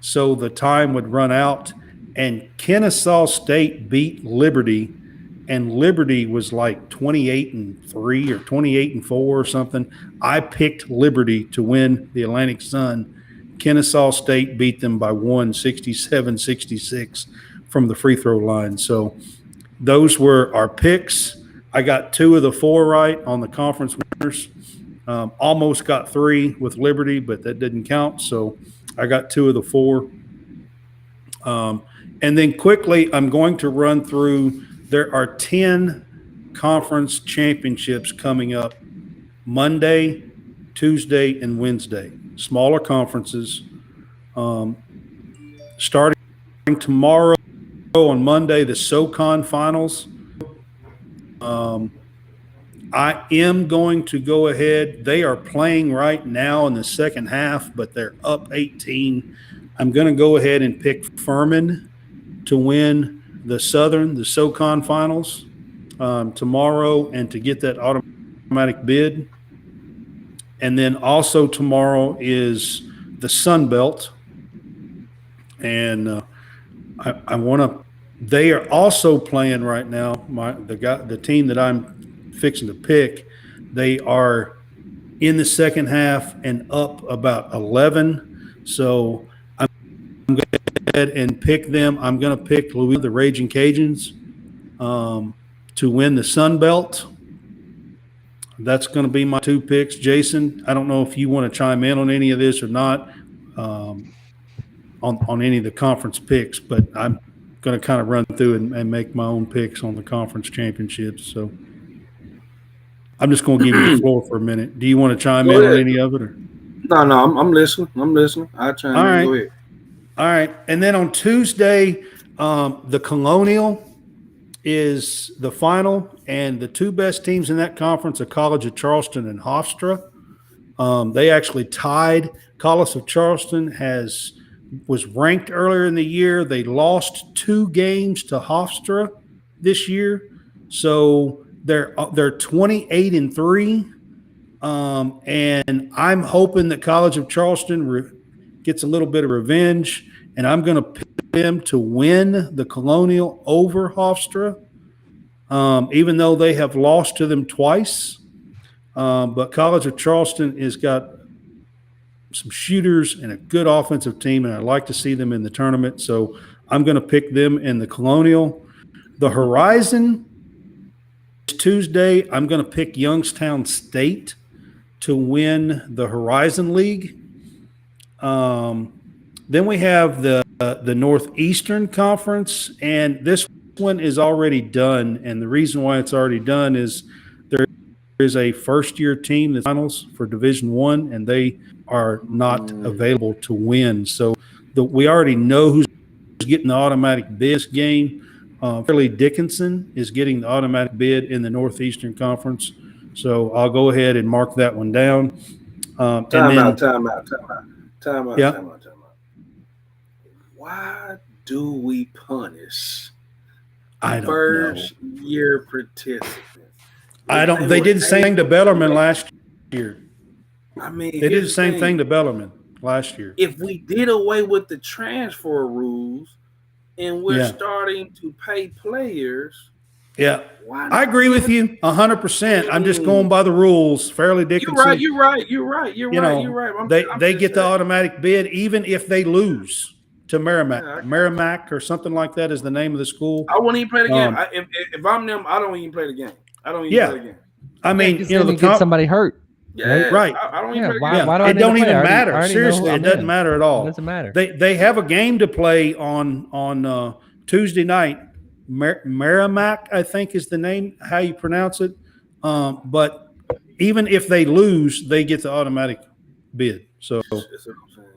[SPEAKER 1] so the time would run out. And Kennesaw State beat Liberty, and Liberty was like 28-3 or 28-4 or something. I picked Liberty to win the Atlantic Sun. Kennesaw State beat them by 67-66 from the free throw line. So those were our picks. I got 2 of the 4 right on the conference winners. Almost got 3 with Liberty, but that didn't count. So I got 2 of the 4. And then quickly, I'm going to run through. There are 10 conference championships coming up Monday, Tuesday, and Wednesday. Smaller conferences. Starting tomorrow on Monday, the SoCon finals. I am going to go ahead. They are playing right now in the second half, but they're up 18. I'm going to go ahead and pick Furman to win the SoCon finals tomorrow, and to get that automatic bid. And then also tomorrow is the Sun Belt. And I want to – they are also playing right now, the team that I'm fixing to pick, they are in the second half and up about 11. So I'm going to go ahead and pick them. I'm going to pick Louisiana, the Raging Cajuns, to win the Sun Belt. That's going to be my 2 picks. Jason, I don't know if you want to chime in on any of this or not, on any of the conference picks, but I'm going to kind of run through and make my own picks on the conference championships. So I'm just going to give you the floor for a minute. Do you want to chime in on any of it? Or?
[SPEAKER 3] No, I'm listening. I'll chime in.
[SPEAKER 1] Right.
[SPEAKER 3] Go ahead.
[SPEAKER 1] All right. And then on Tuesday, the Colonial is the final, and the 2 best teams in that conference are College of Charleston and Hofstra. They actually tied. College of Charleston was ranked earlier in the year. They lost 2 games to Hofstra this year, so they're 28-3. And I'm hoping that College of Charleston gets a little bit of revenge, and I'm going to pick them to win the Colonial over Hofstra, even though they have lost to them twice. But College of Charleston has got some shooters and a good offensive team, and I'd like to see them in the tournament. So I'm going to pick them in the Colonial. The Horizon is Tuesday. I'm going to pick Youngstown State to win the Horizon League. Then we have the Northeastern Conference, and this one is already done. And the reason why it's already done is there is a first-year team that's finals for Division I, and they are not available to win. So we already know who's getting the automatic bid this game. Fairleigh Dickinson is getting the automatic bid in the Northeastern Conference. So I'll go ahead and mark that one down.
[SPEAKER 3] Time out.
[SPEAKER 1] Yeah.
[SPEAKER 3] Why do we punish
[SPEAKER 1] I don't
[SPEAKER 3] first
[SPEAKER 1] know.
[SPEAKER 3] year participants?
[SPEAKER 1] They did the same thing to Bellarmine last year.
[SPEAKER 3] I mean,
[SPEAKER 1] They did the same thing to Bellarmine last year.
[SPEAKER 3] If we did away with the transfer rules and we're starting to pay players,
[SPEAKER 1] yeah,
[SPEAKER 3] why not?
[SPEAKER 1] I agree with you 100%. I'm just going by the rules. Fairleigh Dickinson.
[SPEAKER 3] You're right.
[SPEAKER 1] They get the automatic bid even if they lose to Merrimack.
[SPEAKER 3] Yeah,
[SPEAKER 1] Merrimack or something like that is the name of the school.
[SPEAKER 3] I won't even play the game. If I'm them, I don't even play the game. I don't even play the game.
[SPEAKER 1] I mean,
[SPEAKER 2] you get somebody hurt.
[SPEAKER 3] Yeah,
[SPEAKER 1] right.
[SPEAKER 3] I don't even play the game.
[SPEAKER 2] Why do
[SPEAKER 1] it don't even
[SPEAKER 2] I
[SPEAKER 1] matter.
[SPEAKER 2] already
[SPEAKER 1] Seriously, it doesn't matter at all.
[SPEAKER 2] It doesn't matter.
[SPEAKER 1] They have a game to play on Tuesday night. Merrimack, I think, is the name, how you pronounce it. But even if they lose, they get the automatic bid. So,
[SPEAKER 3] That's what I'm saying.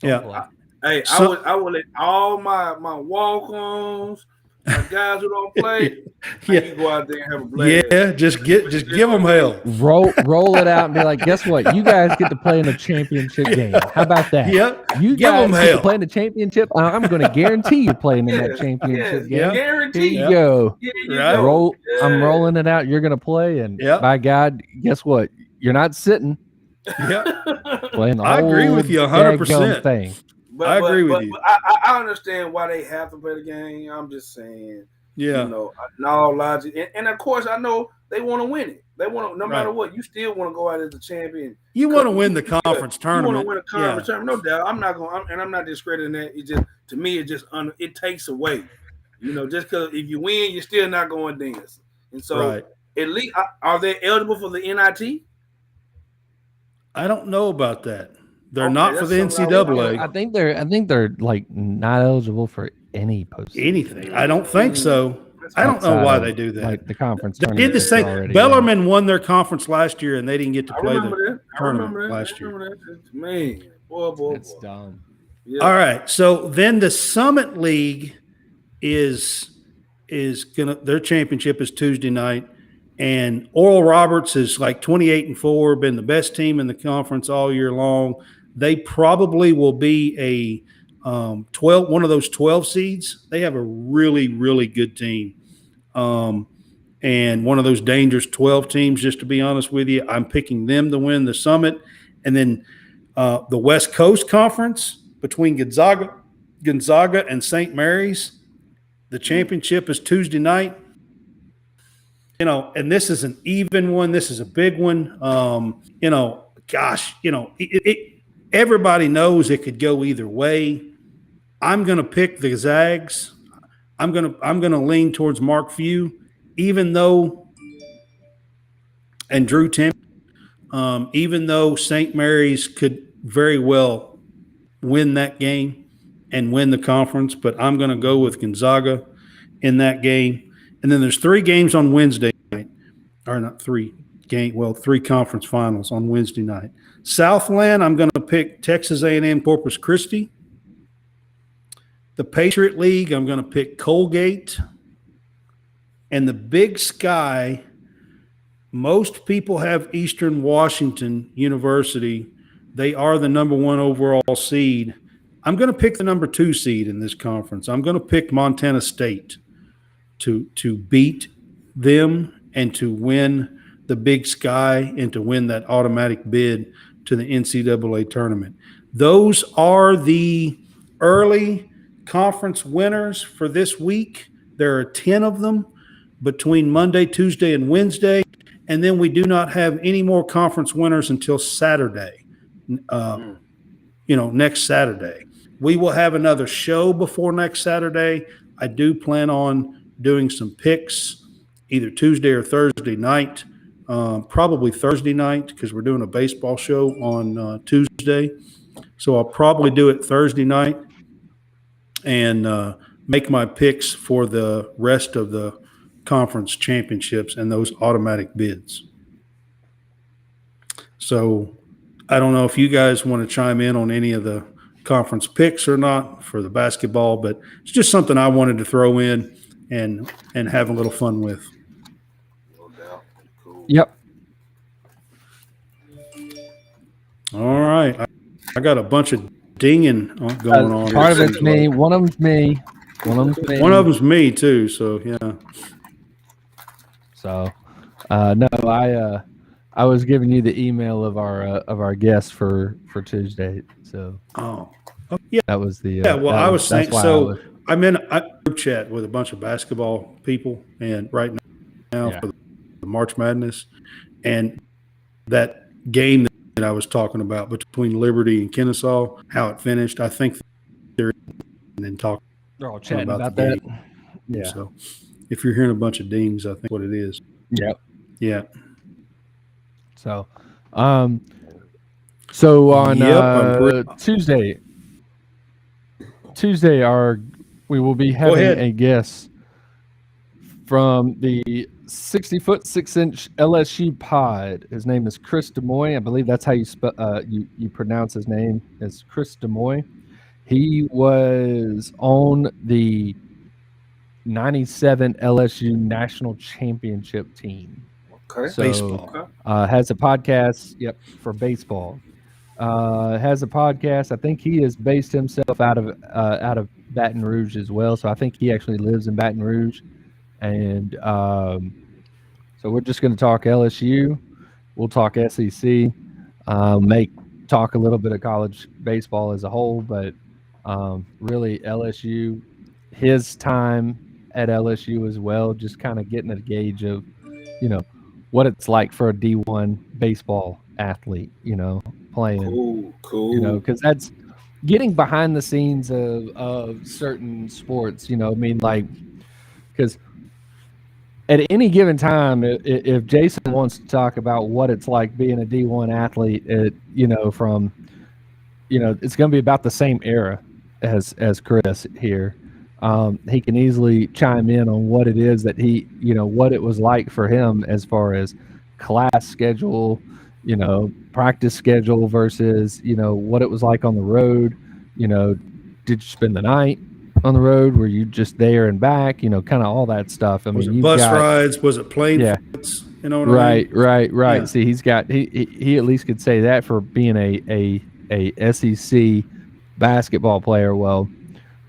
[SPEAKER 1] yeah.
[SPEAKER 3] Hey, I would let all my walk-ons, my guys who don't play, you go out there and have a blast.
[SPEAKER 1] Yeah, just give them hell.
[SPEAKER 2] Roll it out and be like, guess what? You guys get to play in a championship game. How about that?
[SPEAKER 1] Yep.
[SPEAKER 2] You guys get to play in the championship. I'm going to guarantee you playing in that championship game.
[SPEAKER 3] Guarantee.
[SPEAKER 2] Here you go.
[SPEAKER 1] Right.
[SPEAKER 2] I'm rolling it out. You're going to play, and by God, guess what? You're not sitting.
[SPEAKER 1] Yeah.
[SPEAKER 2] Playing the
[SPEAKER 1] I agree with you 100%.
[SPEAKER 2] Thing.
[SPEAKER 1] I agree with you.
[SPEAKER 3] But I understand why they have to play the game. I'm just saying, in all logic, and of course, I know they want to win it. They want to, no matter what, you still want to go out as the champion.
[SPEAKER 1] You want to win the conference tournament.
[SPEAKER 3] You want to win a conference tournament, no doubt. I'm not going, and I'm not discrediting that. It just, to me, it takes away. Just because if you win, you're still not going dancing. And so, at least, are they eligible for the NIT?
[SPEAKER 1] I don't know about that. They're not for the NCAA.
[SPEAKER 2] I think they're like not eligible for any post
[SPEAKER 1] anything. I don't think so. I don't know why they do that.
[SPEAKER 2] Like the conference.
[SPEAKER 1] They did the same. Bellarmine won their conference last year, and they didn't get to play the tournament last year.
[SPEAKER 3] Man, boy.
[SPEAKER 2] It's dumb.
[SPEAKER 1] Yeah. All right. So then the Summit League is gonna, their championship is Tuesday night. And Oral Roberts is like 28-4, been the best team in the conference all year long. They probably will be a one of those 12 seeds. They have a really, really good team. And one of those dangerous 12 teams, just to be honest with you. I'm picking them to win the Summit. And then the West Coast Conference between Gonzaga and St. Mary's. The championship is Tuesday night. And this is an even one. This is a big one. Everybody knows it could go either way. I'm going to pick the Zags. I'm going to lean towards Mark Few, even though, and Drew Tim, even though St. Mary's could very well win that game and win the conference, but I'm going to go with Gonzaga in that game. And then there's 3 games on Wednesday night, or not 3 conference finals on Wednesday night. Southland, I'm going to pick Texas A&M Corpus Christi. The Patriot League, I'm going to pick Colgate. And the Big Sky, most people have Eastern Washington University. They are the number 1 overall seed. I'm going to pick the number 2 seed in this conference. I'm going to pick Montana State to beat them and to win the Big Sky and to win that automatic bid to the NCAA tournament. Those are the early conference winners for this week. There are 10 of them between Monday, Tuesday, and Wednesday. And then we do not have any more conference winners until Saturday, next Saturday. We will have another show before next Saturday. I do plan on doing some picks either Tuesday or Thursday night, probably Thursday night because we're doing a baseball show on Tuesday. So I'll probably do it Thursday night and make my picks for the rest of the conference championships and those automatic bids. So I don't know if you guys want to chime in on any of the conference picks or not for the basketball, but it's just something I wanted to throw in and have a little fun with.
[SPEAKER 3] No doubt. Cool.
[SPEAKER 2] Yep.
[SPEAKER 1] All right. I got a bunch of dinging going on.
[SPEAKER 2] Part of
[SPEAKER 1] it
[SPEAKER 2] it's
[SPEAKER 1] seems
[SPEAKER 2] me.
[SPEAKER 1] like.
[SPEAKER 2] One of them's me. One of them's me.
[SPEAKER 1] One of them's me too. So yeah.
[SPEAKER 2] So, no, I was giving you the email of our guest for Tuesday. So
[SPEAKER 1] Oh. Yeah.
[SPEAKER 2] that was the
[SPEAKER 1] Yeah. Well, I was saying.
[SPEAKER 2] that's why
[SPEAKER 1] So I'm in a group chat with a bunch of basketball people, and right now
[SPEAKER 2] Yeah.
[SPEAKER 1] for the March Madness, and that game that I was talking about between Liberty and Kennesaw, how it finished. I think they're and then talking
[SPEAKER 2] they're all chatting
[SPEAKER 1] about
[SPEAKER 2] about
[SPEAKER 1] the
[SPEAKER 2] that.
[SPEAKER 1] game.
[SPEAKER 2] Yeah.
[SPEAKER 1] So if you're hearing a bunch of dings, I think what it is.
[SPEAKER 2] Yep.
[SPEAKER 1] Yeah.
[SPEAKER 2] So, so on
[SPEAKER 1] Yep,
[SPEAKER 2] Tuesday, we will be
[SPEAKER 1] Go
[SPEAKER 2] having
[SPEAKER 1] ahead.
[SPEAKER 2] a guest from the 60-foot 6-inch LSU pod. His name is Chris DeMoy. I believe that's how you pronounce his name, is Chris DeMoy. He was on the 97 LSU national championship team.
[SPEAKER 3] Okay.
[SPEAKER 2] So,
[SPEAKER 1] Baseball.
[SPEAKER 2] has a podcast. Yep, for baseball. Has a podcast. I think he has based himself out of Baton Rouge as well. So I think he actually lives in Baton Rouge, and so we're just going to talk LSU. We'll talk SEC. May talk a little bit of college baseball as a whole, but really LSU, his time at LSU as well, just kind of getting a gauge of, what it's like for a D1 baseball athlete, playing,
[SPEAKER 3] Cool.
[SPEAKER 2] because that's getting behind the scenes of certain sports, because at any given time, if Jason wants to talk about what it's like being a D1 athlete, it's going to be about the same era as Chris here. He can easily chime in on what it is that what it was like for him as far as class schedule, practice schedule versus, what it was like on the road. Did you spend the night on the road? Were you just there and back? Kind of all that stuff.
[SPEAKER 1] Was it bus rides? Was it plane flights? You know what I mean?
[SPEAKER 2] Right.
[SPEAKER 1] Yeah.
[SPEAKER 2] See, he at least could say that for being a SEC basketball player. Well,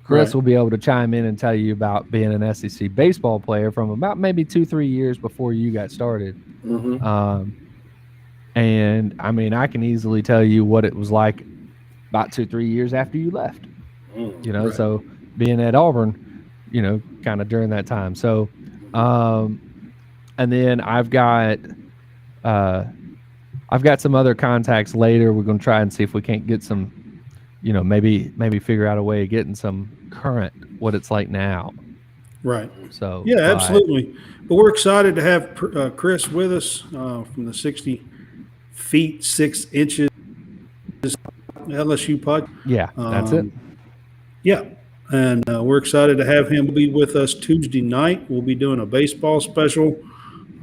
[SPEAKER 2] Chris will be able to chime in and tell you about being an SEC baseball player from about maybe 2-3 years before you got started.
[SPEAKER 3] Mm-hmm.
[SPEAKER 2] And I mean, I can easily tell you what it was like about 2-3 years after you left. So being at Auburn, kind of during that time. So, and then I've got some other contacts later. We're going to try and see if we can't get some, maybe figure out a way of getting some current what it's like now.
[SPEAKER 1] Right.
[SPEAKER 2] So
[SPEAKER 1] yeah, absolutely. But we're excited to have Chris with us from the 60 feet 6 inches LSU pod.
[SPEAKER 2] Yeah, that's it.
[SPEAKER 1] Yeah. And we're excited to have him be with us Tuesday night. We'll be doing a baseball special.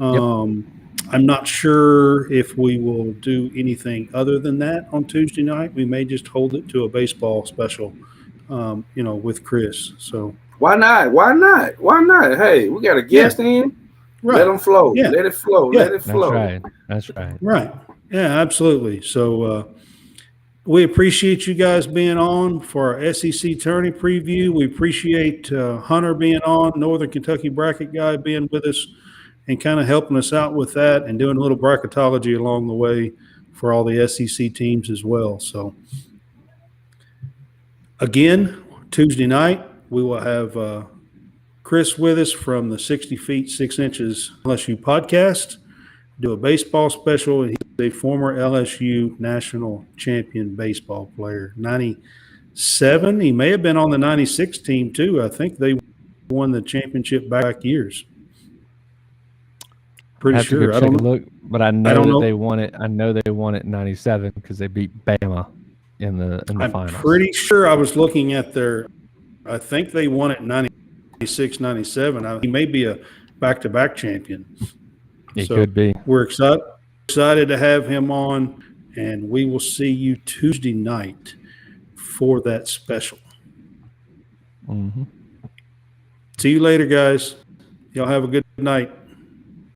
[SPEAKER 1] I'm not sure if we will do anything other than that on Tuesday night. We may just hold it to a baseball special, with Chris. So
[SPEAKER 3] why not? Hey, we got a guest in.
[SPEAKER 1] Right.
[SPEAKER 3] Let them flow.
[SPEAKER 1] Yeah.
[SPEAKER 3] Let it flow.
[SPEAKER 1] Yeah.
[SPEAKER 3] Let it flow.
[SPEAKER 2] That's right.
[SPEAKER 1] Right. Yeah, absolutely. So we appreciate you guys being on for our SEC Tourney preview. We appreciate Hunter being on, Northern Kentucky bracket guy being with us and kind of helping us out with that and doing a little bracketology along the way for all the SEC teams as well. So again, Tuesday night, we will have Chris with us from the 60 feet 6 inches LSU podcast, do a baseball special. And he's a former LSU national champion baseball player, 97. He may have been on the 96 team too. I think they won the championship back years. Pretty sure.
[SPEAKER 2] I don't look, but I know they won it. I know they won it in 97 because they beat Bama in the finals.
[SPEAKER 1] I'm pretty sure I was looking at I think they won it in 96, 97. He may be a back-to-back champion.
[SPEAKER 2] It could be.
[SPEAKER 1] We're excited to have him on, and we will see you Tuesday night for that special.
[SPEAKER 2] Mm-hmm.
[SPEAKER 1] See you later, guys. Y'all have a good night.